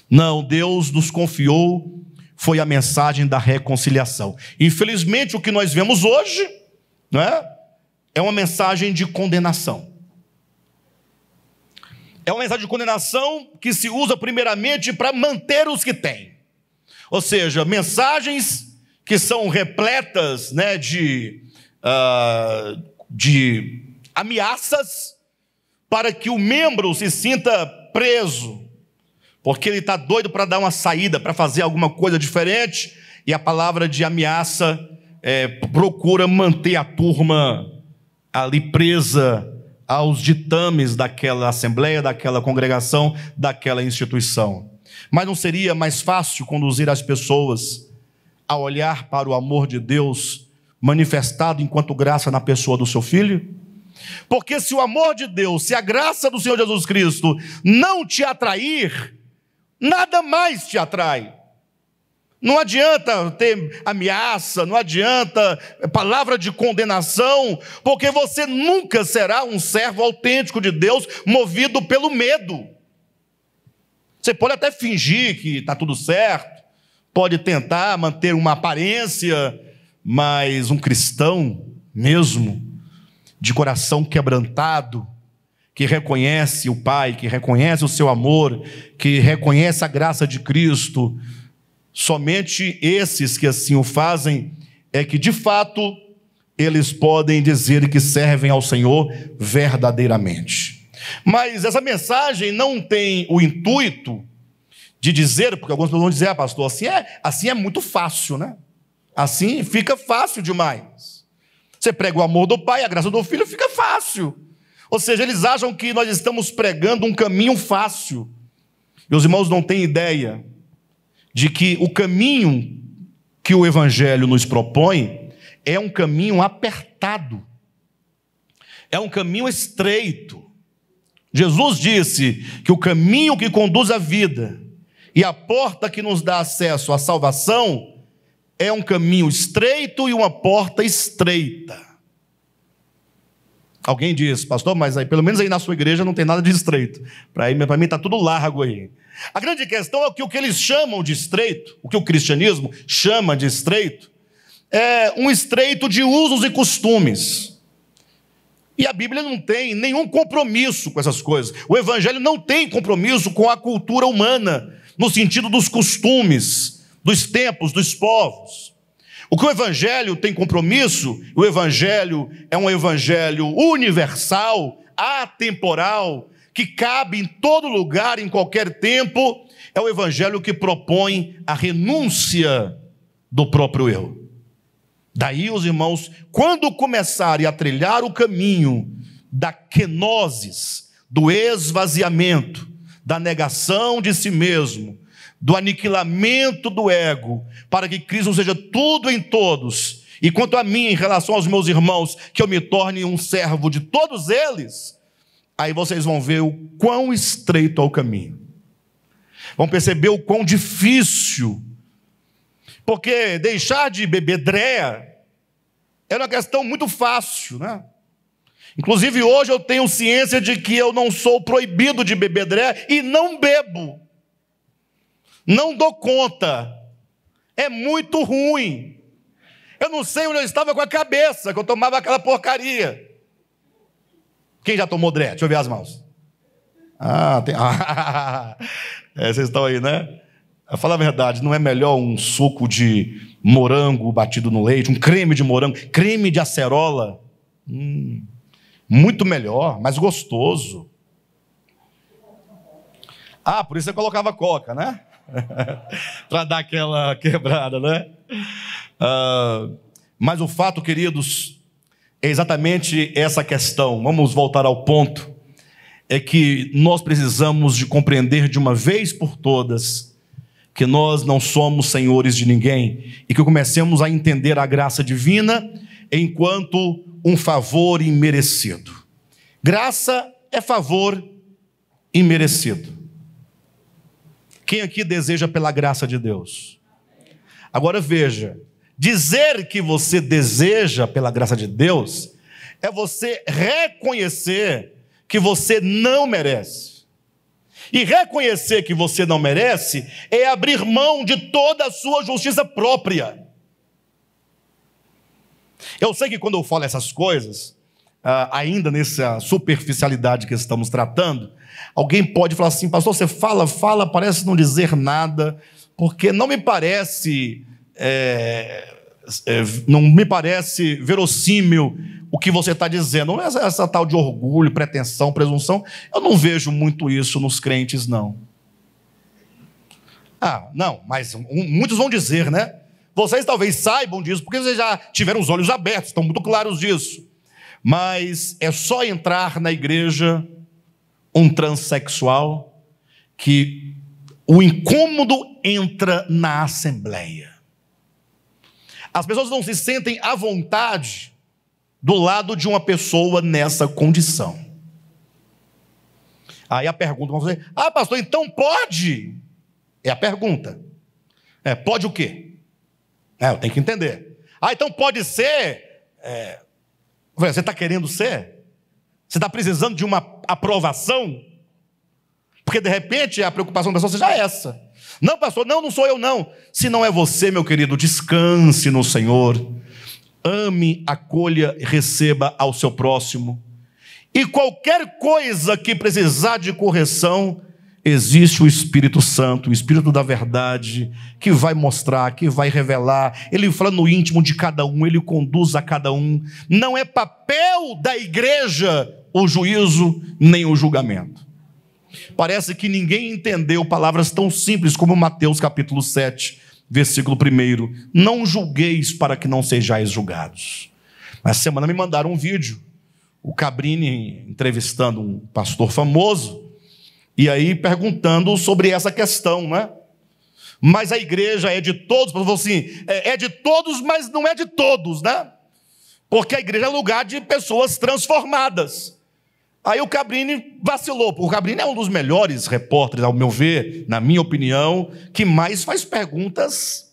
Não, Deus nos confiou foi a mensagem da reconciliação. Infelizmente, o que nós vemos hoje, né, é uma mensagem de condenação. É uma mensagem de condenação que se usa primeiramente para manter os que têm. Ou seja, mensagens que são repletas, né, de ameaças para que o membro se sinta preso, porque ele está doido para dar uma saída, para fazer alguma coisa diferente, e a palavra de ameaça procura manter a turma ali presa aos ditames daquela assembleia, daquela congregação, daquela instituição. Mas não seria mais fácil conduzir as pessoas a olhar para o amor de Deus manifestado enquanto graça na pessoa do seu filho? Porque se o amor de Deus, se a graça do Senhor Jesus Cristo não te atrair, nada mais te atrai. Não adianta ter ameaça, não adianta palavra de condenação, porque você nunca será um servo autêntico de Deus, movido pelo medo. Você pode até fingir que está tudo certo, pode tentar manter uma aparência, mas um cristão mesmo, de coração quebrantado, que reconhece o Pai, que reconhece o seu amor, que reconhece a graça de Cristo, somente esses que assim o fazem, é que de fato eles podem dizer que servem ao Senhor verdadeiramente. Mas essa mensagem não tem o intuito de dizer, porque alguns vão dizer, pastor, assim é muito fácil, né? Assim fica fácil demais. Você prega o amor do Pai, a graça do Filho, fica fácil. Ou seja, eles acham que nós estamos pregando um caminho fácil. Meus irmãos não têm ideia de que o caminho que o Evangelho nos propõe é um caminho apertado, é um caminho estreito. Jesus disse que o caminho que conduz à vida e a porta que nos dá acesso à salvação é um caminho estreito e uma porta estreita. Alguém diz, pastor, mas aí, pelo menos aí na sua igreja não tem nada de estreito. Para mim está tudo largo aí. A grande questão é que o que eles chamam de estreito, o que o cristianismo chama de estreito, é um estreito de usos e costumes. E a Bíblia não tem nenhum compromisso com essas coisas. O Evangelho não tem compromisso com a cultura humana, no sentido dos costumes, dos tempos, dos povos. O que o Evangelho tem compromisso, o Evangelho é um Evangelho universal, atemporal, que cabe em todo lugar, em qualquer tempo, é o Evangelho que propõe a renúncia do próprio eu. Daí os irmãos, quando começarem a trilhar o caminho da kenosis, do esvaziamento, da negação de si mesmo, do aniquilamento do ego, para que Cristo seja tudo em todos, e quanto a mim, em relação aos meus irmãos, que eu me torne um servo de todos eles, aí vocês vão ver o quão estreito é o caminho. Vão perceber o quão difícil, porque deixar de beber dreia é uma questão muito fácil, né? Inclusive hoje eu tenho ciência de que eu não sou proibido de beber dreia e não bebo. Não dou conta, é muito ruim. Eu não sei onde eu estava com a cabeça, que eu tomava aquela porcaria. Quem já tomou dreia? Deixa eu ver as mãos. Vocês estão aí, né? Fala a verdade, não é melhor um suco de morango batido no leite, um creme de morango, creme de acerola? Muito melhor, mais gostoso. Por isso você colocava coca, né? Para dar aquela quebrada, né? Mas o fato, queridos, é exatamente essa questão. Vamos voltar ao ponto. É que nós precisamos de compreender de uma vez por todas que nós não somos senhores de ninguém e que comecemos a entender a graça divina enquanto um favor imerecido. Graça é favor imerecido. Quem aqui deseja pela graça de Deus? Agora veja, dizer que você deseja pela graça de Deus é você reconhecer que você não merece. E reconhecer que você não merece é abrir mão de toda a sua justiça própria. Eu sei que quando eu falo essas coisas, ainda nessa superficialidade que estamos tratando, alguém pode falar assim, pastor, você fala, parece não dizer nada, porque não me parece verossímil o que você está dizendo. Não é essa tal de orgulho, pretensão, presunção. Eu não vejo muito isso nos crentes, não. Não, mas muitos vão dizer, né? Vocês talvez saibam disso, porque vocês já tiveram os olhos abertos, estão muito claros disso. Mas é só entrar na igreja um transexual que o incômodo entra na assembleia. As pessoas não se sentem à vontade do lado de uma pessoa nessa condição. Aí a pergunta, vamos dizer, pastor, então pode? É a pergunta. Pode o quê? Eu tenho que entender. Então pode ser? Você está querendo ser? Você está precisando de uma aprovação? Porque de repente a preocupação da pessoa seja essa. Não, pastor, não sou eu não. Se não é você, meu querido, descanse no Senhor. Ame, acolha, receba ao seu próximo. E qualquer coisa que precisar de correção, existe o Espírito Santo, o Espírito da verdade, que vai mostrar, que vai revelar. Ele fala no íntimo de cada um, ele conduz a cada um. Não é papel da igreja o juízo nem o julgamento. Parece que ninguém entendeu palavras tão simples como Mateus capítulo 7, versículo 1. Não julgueis para que não sejais julgados. Essa semana me mandaram um vídeo, o Cabrini entrevistando um pastor famoso, e aí perguntando sobre essa questão, né? Mas a igreja é de todos, falou assim, é de todos, mas não é de todos, né? Porque a igreja é lugar de pessoas transformadas. Aí o Cabrini vacilou, porque o Cabrini é um dos melhores repórteres, ao meu ver, na minha opinião, que mais faz perguntas,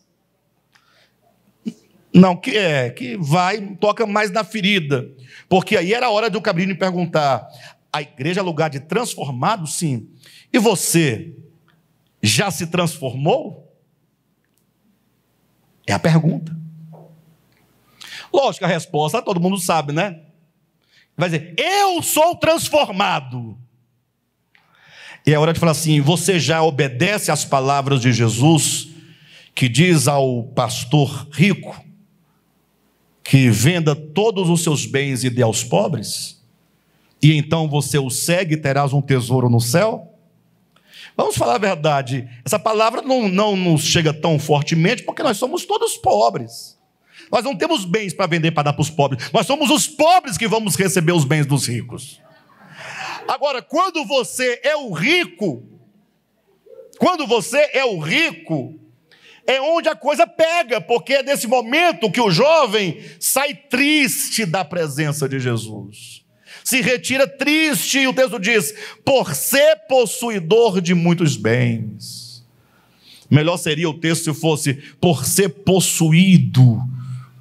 toca mais na ferida. Porque aí era a hora do Cabrini perguntar, a igreja é lugar de transformado? Sim. E você já se transformou? É a pergunta. Lógico, a resposta todo mundo sabe, né? Vai dizer, eu sou transformado. E é hora de falar assim, você já obedece às palavras de Jesus, que diz ao pastor rico, que venda todos os seus bens e dê aos pobres? E então você o segue e terás um tesouro no céu? Vamos falar a verdade, essa palavra não nos chega tão fortemente, porque nós somos todos pobres. Nós não temos bens para vender, para dar para os pobres. Nós somos os pobres que vamos receber os bens dos ricos. Agora, quando você é o rico, é onde a coisa pega, porque é nesse momento que o jovem sai triste da presença de Jesus. Se retira triste, e o texto diz, por ser possuidor de muitos bens. Melhor seria o texto se fosse, por ser possuído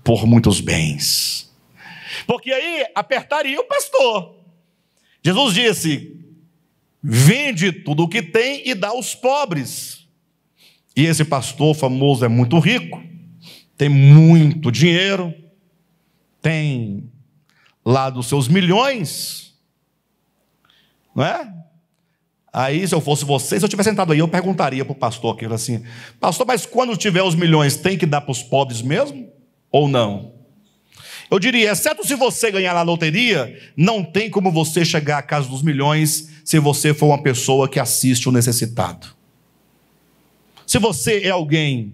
por muitos bens. Porque aí apertaria o pastor. Jesus disse, vende tudo o que tem e dá aos pobres. E esse pastor famoso é muito rico, tem muito dinheiro, tem lá dos seus milhões, não é? Aí, se eu fosse você, se eu tivesse sentado aí, eu perguntaria para o pastor aquilo assim, pastor, mas quando tiver os milhões, tem que dar para os pobres mesmo? Ou não? Eu diria, exceto se você ganhar na loteria, não tem como você chegar à casa dos milhões se você for uma pessoa que assiste o necessitado. Se você é alguém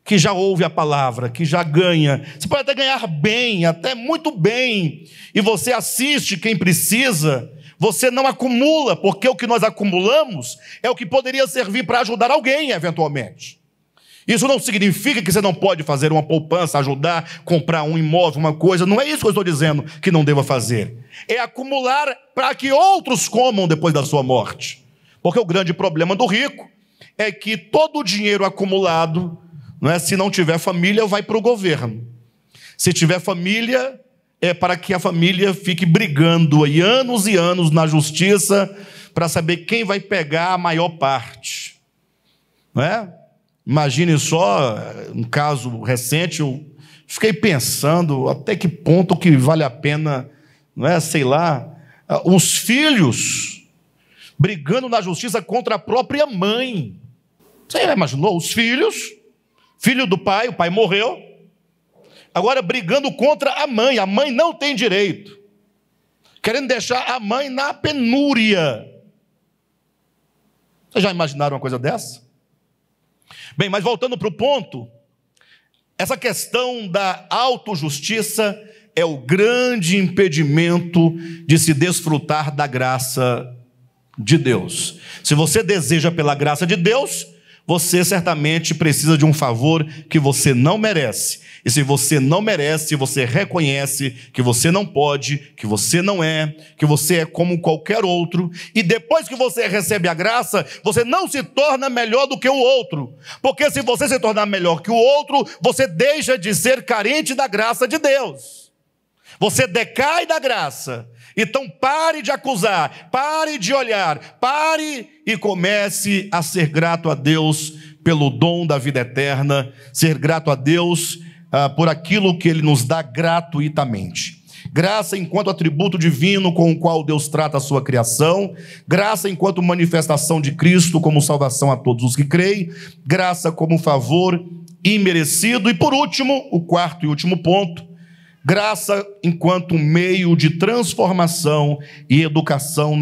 que já ouve a palavra, que já ganha, você pode até ganhar bem, até muito bem, e você assiste quem precisa, você não acumula, porque o que nós acumulamos é o que poderia servir para ajudar alguém, eventualmente. Isso não significa que você não pode fazer uma poupança, ajudar, comprar um imóvel, uma coisa. Não é isso que eu estou dizendo que não deva fazer. É acumular para que outros comam depois da sua morte. Porque o grande problema do rico é que todo o dinheiro acumulado, se não tiver família, vai para o governo. Se tiver família, é para que a família fique brigando aí anos e anos na justiça para saber quem vai pegar a maior parte. Não é? Imagine só, um caso recente, eu fiquei pensando até que ponto que vale a pena, os filhos brigando na justiça contra a própria mãe. Você já imaginou? Os filhos, filho do pai, o pai morreu, agora brigando contra a mãe não tem direito, querendo deixar a mãe na penúria. Vocês já imaginaram uma coisa dessa? Bem, mas voltando para o ponto, essa questão da autojustiça é o grande impedimento de se desfrutar da graça de Deus. Se você deseja pela graça de Deus, você certamente precisa de um favor que você não merece. E se você não merece, você reconhece que você não pode, que você não é, que você é como qualquer outro. E depois que você recebe a graça, você não se torna melhor do que o outro. Porque se você se tornar melhor que o outro, você deixa de ser carente da graça de Deus. Você decai da graça. Então pare de acusar, pare de olhar, pare e comece a ser grato a Deus pelo dom da vida eterna, ser grato a Deus por aquilo que Ele nos dá gratuitamente. Graça enquanto atributo divino com o qual Deus trata a sua criação, graça enquanto manifestação de Cristo como salvação a todos os que creem, graça como favor imerecido e, por último, o quarto e último ponto, graça enquanto meio de transformação e educação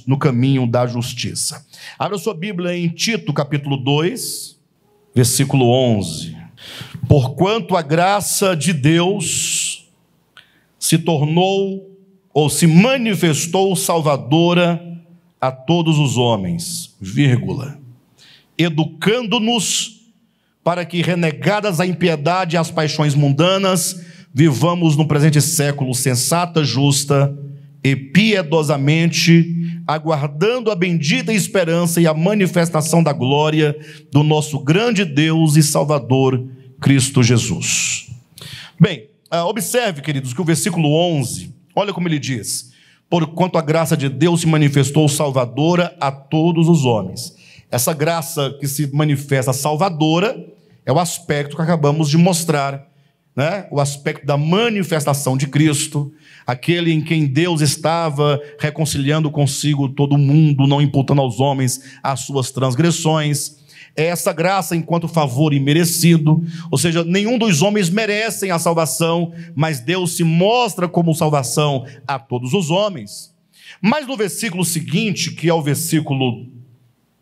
no caminho da justiça. Abra sua Bíblia em Tito, capítulo 2, versículo 11. Porquanto a graça de Deus se tornou ou se manifestou salvadora a todos os homens, vírgula, educando-nos para que, renegadas a impiedade e as paixões mundanas, vivamos no presente século sensata, justa e piedosamente, aguardando a bendita esperança e a manifestação da glória do nosso grande Deus e Salvador, Cristo Jesus. Bem, observe, queridos, que o versículo 11, olha como ele diz: porquanto a graça de Deus se manifestou salvadora a todos os homens. Essa graça que se manifesta salvadora é o aspecto que acabamos de mostrar, né? O aspecto da manifestação de Cristo, aquele em quem Deus estava reconciliando consigo todo mundo, não imputando aos homens as suas transgressões. É essa graça enquanto favor imerecido, ou seja, nenhum dos homens merecem a salvação, mas Deus se mostra como salvação a todos os homens. Mas no versículo seguinte, que é o versículo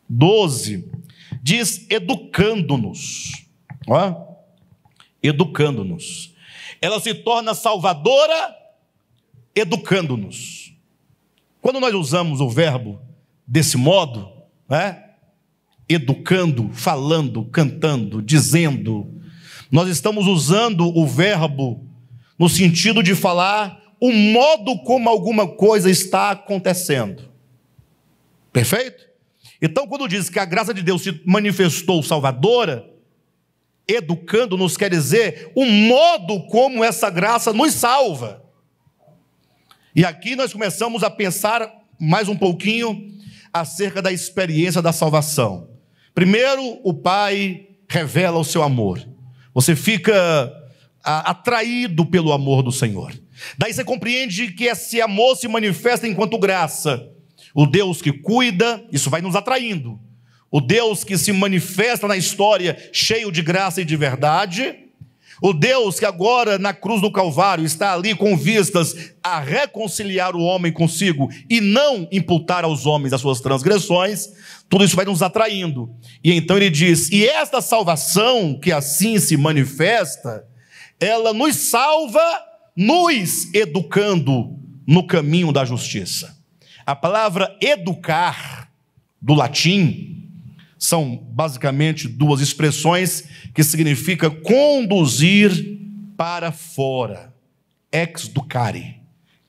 12, diz educando-nos, ó, educando-nos. Ela se torna salvadora educando-nos. Quando nós usamos o verbo desse modo, né? Educando, falando, cantando, dizendo, nós estamos usando o verbo no sentido de falar o modo como alguma coisa está acontecendo. Perfeito? Então, quando diz que a graça de Deus se manifestou salvadora, educando-nos quer dizer o modo como essa graça nos salva. E aqui nós começamos a pensar mais um pouquinho acerca da experiência da salvação. Primeiro, o Pai revela o seu amor. Você fica atraído pelo amor do Senhor. Daí você compreende que esse amor se manifesta enquanto graça. O Deus que cuida, isso vai nos atraindo. O Deus que se manifesta na história cheio de graça e de verdade. O Deus que agora na cruz do Calvário está ali com vistas a reconciliar o homem consigo e não imputar aos homens as suas transgressões. Tudo isso vai nos atraindo. E então ele diz, e esta salvação que assim se manifesta, ela nos salva, nos educando no caminho da justiça. A palavra educar, do latim, são basicamente duas expressões que significa conduzir para fora. Exducare.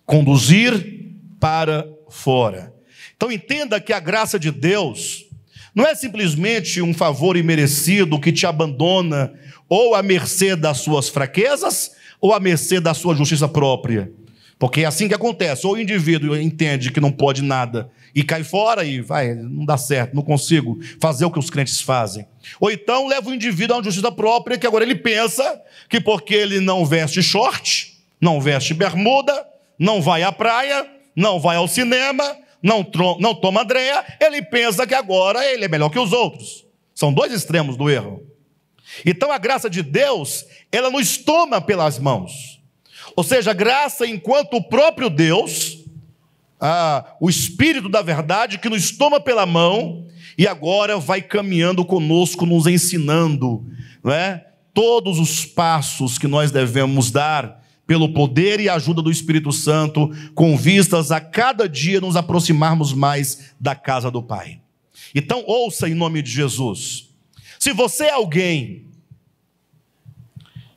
Conduzir para fora. Então entenda que a graça de Deus não é simplesmente um favor imerecido que te abandona ou à mercê das suas fraquezas ou à mercê da sua justiça própria. Porque é assim que acontece. Ou o indivíduo entende que não pode nada e cai fora e vai, não dá certo, não consigo fazer o que os crentes fazem. Ou então leva o indivíduo a uma justiça própria, que agora ele pensa que porque ele não veste short, não veste bermuda, não vai à praia, não vai ao cinema, não toma Andréa, ele pensa que agora ele é melhor que os outros. São dois extremos do erro. Então a graça de Deus, ela nos toma pelas mãos. Ou seja, a graça enquanto o próprio Deus, o Espírito da verdade que nos toma pela mão e agora vai caminhando conosco, nos ensinando, não é? Todos os passos que nós devemos dar pelo poder e ajuda do Espírito Santo, com vistas a cada dia nos aproximarmos mais da casa do Pai. Então ouça em nome de Jesus, Se você é alguém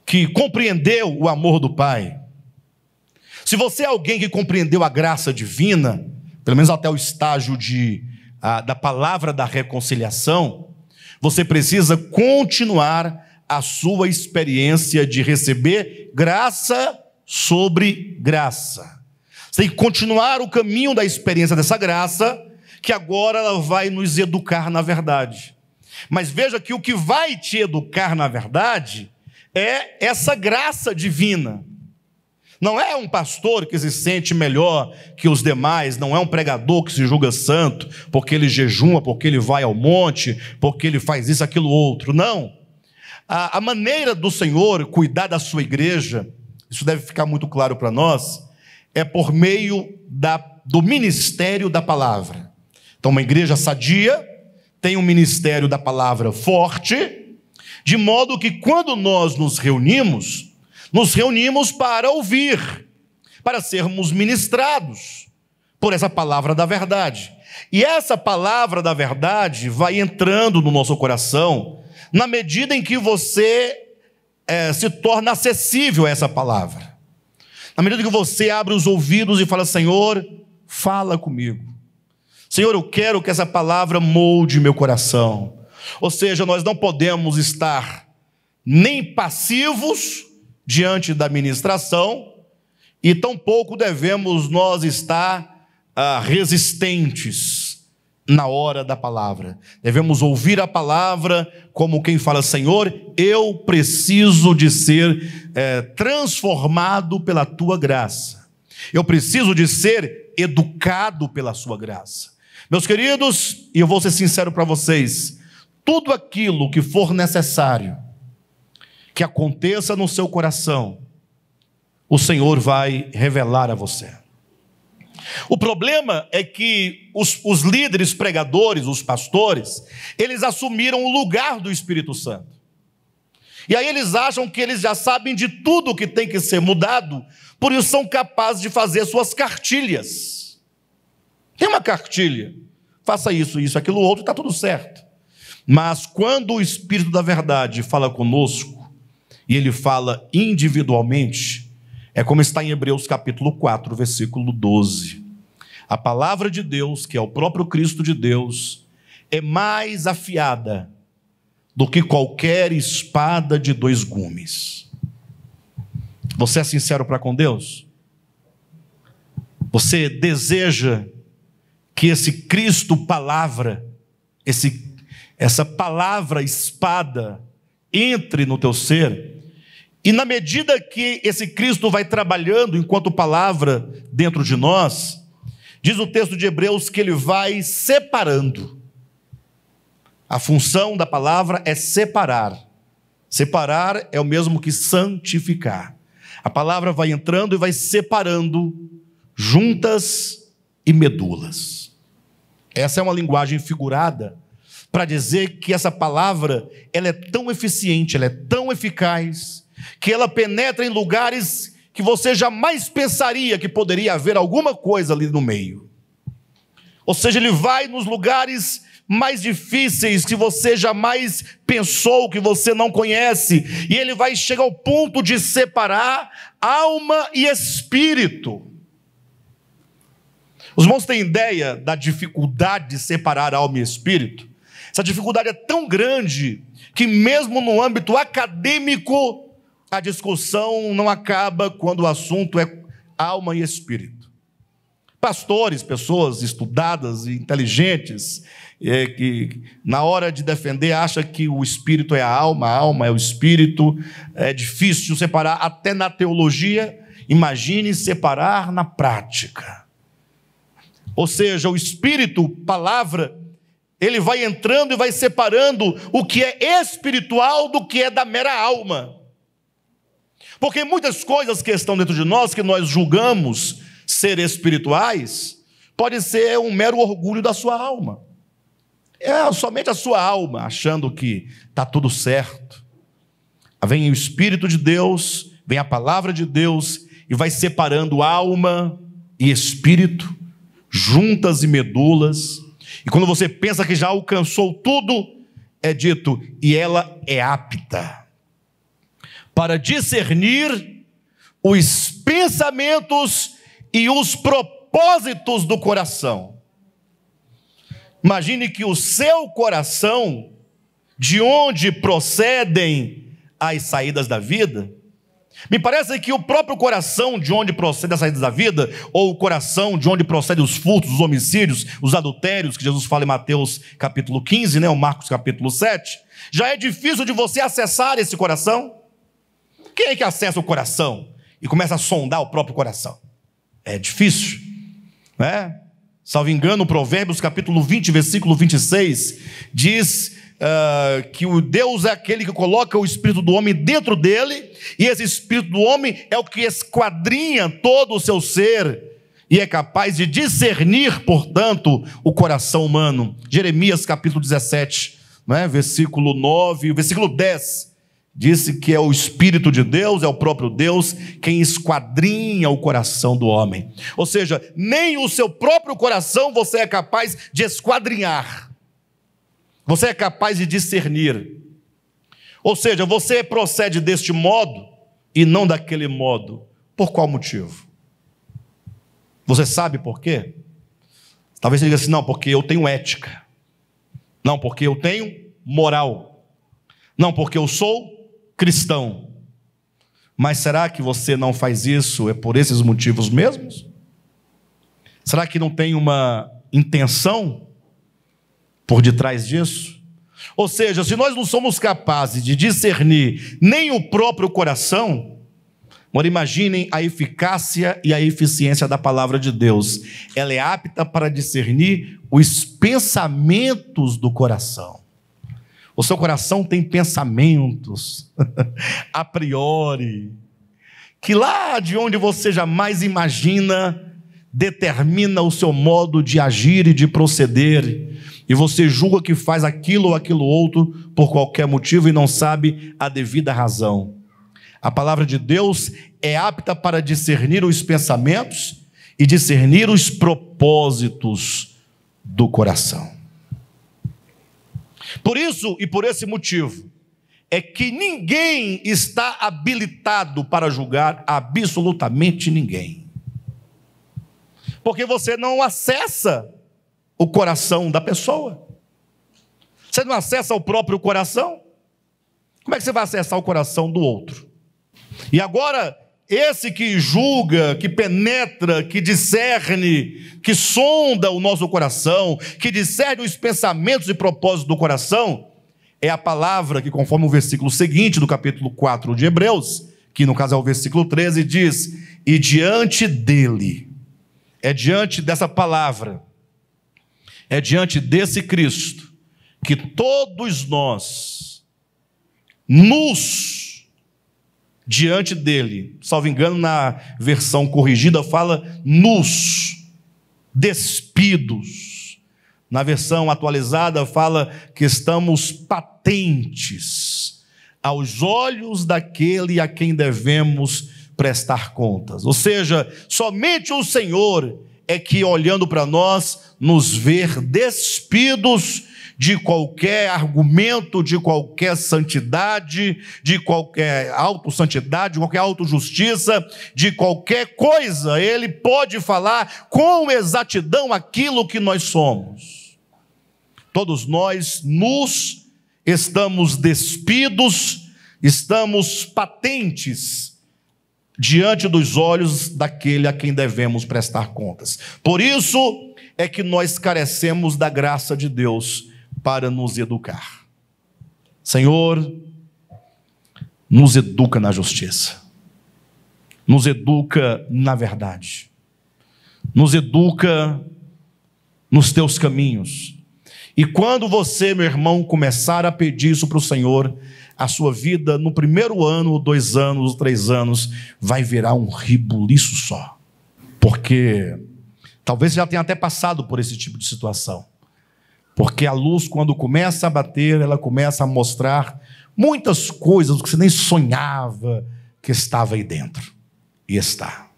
que compreendeu o amor do Pai, se você é alguém que compreendeu a graça divina, pelo menos até o estágio da palavra da reconciliação, você precisa continuar a sua experiência de receber graça sobre graça. Você tem que continuar o caminho da experiência dessa graça, que agora ela vai nos educar na verdade. Mas veja que o que vai te educar na verdade é essa graça divina. Não é um pastor que se sente melhor que os demais, não é um pregador que se julga santo, porque ele jejuma, porque ele vai ao monte, porque ele faz isso, aquilo, outro. Não. A maneira do Senhor cuidar da sua igreja, isso deve ficar muito claro para nós, é por meio do ministério da palavra. Então, uma igreja sadia tem um ministério da palavra forte, de modo que quando nós nos reunimos para ouvir, para sermos ministrados por essa palavra da verdade. E essa palavra da verdade vai entrando no nosso coração na medida em que você se torna acessível a essa palavra. Na medida que você abre os ouvidos e fala: Senhor, fala comigo. Senhor, eu quero que essa palavra molde meu coração. Ou seja, nós não podemos estar nem passivos diante da ministração, e tampouco devemos nós estar resistentes na hora da palavra. Devemos ouvir a palavra como quem fala: Senhor, eu preciso de ser transformado pela tua graça. Eu preciso de ser educado pela sua graça. Meus queridos, e eu vou ser sincero para vocês, tudo aquilo que for necessário que aconteça no seu coração, o Senhor vai revelar a você. O problema é que os líderes pregadores, os pastores, eles assumiram o lugar do Espírito Santo. E aí eles acham que eles já sabem de tudo que tem que ser mudado, por isso são capazes de fazer suas cartilhas. Tem uma cartilha, faça isso, isso, aquilo, outro, está tudo certo. Mas quando o Espírito da verdade fala conosco, e ele fala individualmente, é como está em Hebreus capítulo 4, versículo 12. A palavra de Deus, que é o próprio Cristo de Deus, é mais afiada do que qualquer espada de 2 gumes. Você é sincero para com Deus? Você deseja que esse Cristo palavra, essa palavra espada, entre no teu ser? E na medida que esse Cristo vai trabalhando enquanto palavra dentro de nós, diz o texto de Hebreus que ele vai separando. A função da palavra é separar. Separar é o mesmo que santificar. A palavra vai entrando e vai separando juntas e medulas. Essa é uma linguagem figurada para dizer que essa palavra ela é tão eficiente, ela é tão eficaz, que ela penetra em lugares que você jamais pensaria que poderia haver alguma coisa ali no meio. Ou seja, ele vai nos lugares mais difíceis que você jamais pensou, que você não conhece, e ele vai chegar ao ponto de separar alma e espírito. Os irmãos têm ideia da dificuldade de separar alma e espírito? Essa dificuldade é tão grande que mesmo no âmbito acadêmico a discussão não acaba quando o assunto é alma e espírito. Pastores, pessoas estudadas e inteligentes, que na hora de defender acha que o espírito é a alma é o espírito, é difícil separar até na teologia, imagine separar na prática. Ou seja, o espírito, palavra, ele vai entrando e vai separando o que é espiritual do que é da mera alma. Porque muitas coisas que estão dentro de nós, que nós julgamos ser espirituais, pode ser um mero orgulho da sua alma. É somente a sua alma achando que está tudo certo. Vem o Espírito de Deus, vem a palavra de Deus e vai separando alma e espírito, juntas e medulas. E quando você pensa que já alcançou tudo, é dito, e ela é apta para discernir os pensamentos e os propósitos do coração. Imagine que o seu coração, de onde procedem as saídas da vida, me parece que o próprio coração de onde procede as saídas da vida, ou o coração de onde procedem os furtos, os homicídios, os adultérios, que Jesus fala em Mateus capítulo 15, ou Marcos capítulo 7, já é difícil de você acessar esse coração. Quem é que acessa o coração e começa a sondar o próprio coração? É difícil, né? Salvo engano, Provérbios capítulo 20, versículo 26, diz que o Deus é aquele que coloca o espírito do homem dentro dele, e esse espírito do homem é o que esquadrinha todo o seu ser, e é capaz de discernir, portanto, o coração humano. Jeremias capítulo 17, versículo 9, versículo 10, disse que é o Espírito de Deus, é o próprio Deus, quem esquadrinha o coração do homem. Ou seja, nem o seu próprio coração você é capaz de esquadrinhar. Você é capaz de discernir. Ou seja, você procede deste modo e não daquele modo. Por qual motivo? Você sabe por quê? Talvez você diga assim, não, porque eu tenho ética. Não, porque eu tenho moral. Não, porque eu sou cristão. Mas será que você não faz isso por esses motivos mesmos? Será que não tem uma intenção por detrás disso? Ou seja, se nós não somos capazes de discernir nem o próprio coração, agora imaginem a eficácia e a eficiência da palavra de Deus. Ela é apta para discernir os pensamentos do coração. O seu coração tem pensamentos a priori, que lá de onde você jamais imagina, determina o seu modo de agir e de proceder, e você julga que faz aquilo ou aquilo outro por qualquer motivo e não sabe a devida razão. A palavra de Deus é apta para discernir os pensamentos e discernir os propósitos do coração. Por isso e por esse motivo, é que ninguém está habilitado para julgar absolutamente ninguém. Porque você não acessa o coração da pessoa. Você não acessa o próprio coração. Como é que você vai acessar o coração do outro? E agora, esse que julga, que penetra, que discerne, que sonda o nosso coração, que discerne os pensamentos e propósitos do coração, é a palavra que, conforme o versículo seguinte do capítulo 4 de Hebreus, que no caso é o versículo 13, diz, e diante dele, é diante dessa palavra, é diante desse Cristo, que todos nós, diante dele, salvo engano, na versão corrigida fala nus, despidos. Na versão atualizada fala que estamos patentes aos olhos daquele a quem devemos prestar contas. Ou seja, somente o Senhor é que, olhando para nós, nos vê despidos de qualquer argumento, de qualquer santidade, de qualquer autossantidade, de qualquer autojustiça, de qualquer coisa. Ele pode falar com exatidão aquilo que nós somos. Todos nós estamos despidos, estamos patentes diante dos olhos daquele a quem devemos prestar contas. Por isso é que nós carecemos da graça de Deus para nos educar. Senhor, nos educa na justiça, nos educa na verdade, nos educa nos teus caminhos. E quando você, meu irmão, começar a pedir isso para o Senhor, a sua vida no primeiro ano, 2 anos, 3 anos, vai virar um rebuliço só. Porque talvez já tenha até passado por esse tipo de situação. Porque a luz, quando começa a bater, ela começa a mostrar muitas coisas que você nem sonhava que estava aí dentro. E está.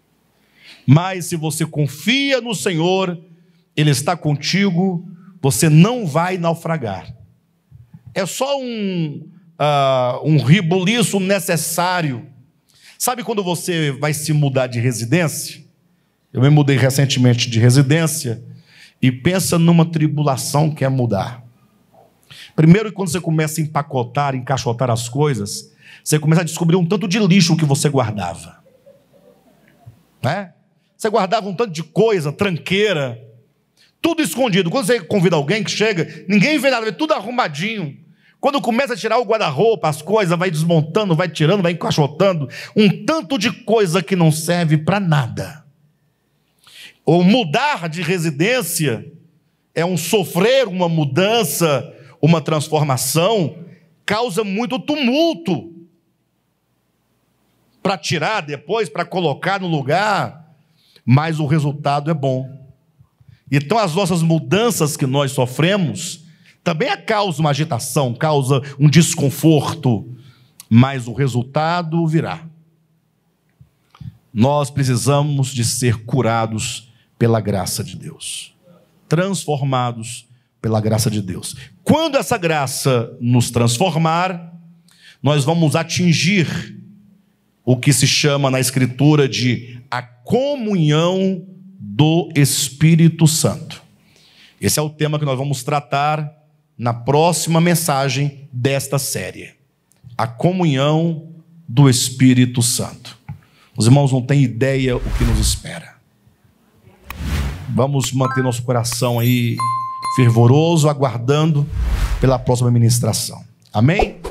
Mas se você confia no Senhor, Ele está contigo, você não vai naufragar. é só um rebuliço necessário. Sabe quando você vai se mudar de residência? Eu me mudei recentemente de residência e pensa numa tribulação que é mudar. Primeiro, quando você começa a empacotar, encaixotar as coisas, você começa a descobrir um tanto de lixo que você guardava. Né? Você guardava um tanto de coisa, tranqueira, tudo escondido. Quando você convida alguém que chega, ninguém vê nada, vê tudo arrumadinho. Quando começa a tirar o guarda-roupa, as coisas, vai desmontando, vai tirando, vai encaixotando, um tanto de coisa que não serve para nada. Ou mudar de residência é um sofrer, uma mudança, uma transformação, causa muito tumulto. Para tirar depois, para colocar no lugar, mas o resultado é bom. Então as nossas mudanças que nós sofremos, também causa uma agitação, causa um desconforto, mas o resultado virá. Nós precisamos de ser curados pela graça de Deus, transformados pela graça de Deus. Quando essa graça nos transformar, nós vamos atingir o que se chama na Escritura de a comunhão do Espírito Santo. Esse é o tema que nós vamos tratar na próxima mensagem desta série. A comunhão do Espírito Santo. Os irmãos não têm ideia o que nos espera. Vamos manter nosso coração aí fervoroso, aguardando pela próxima ministração. Amém?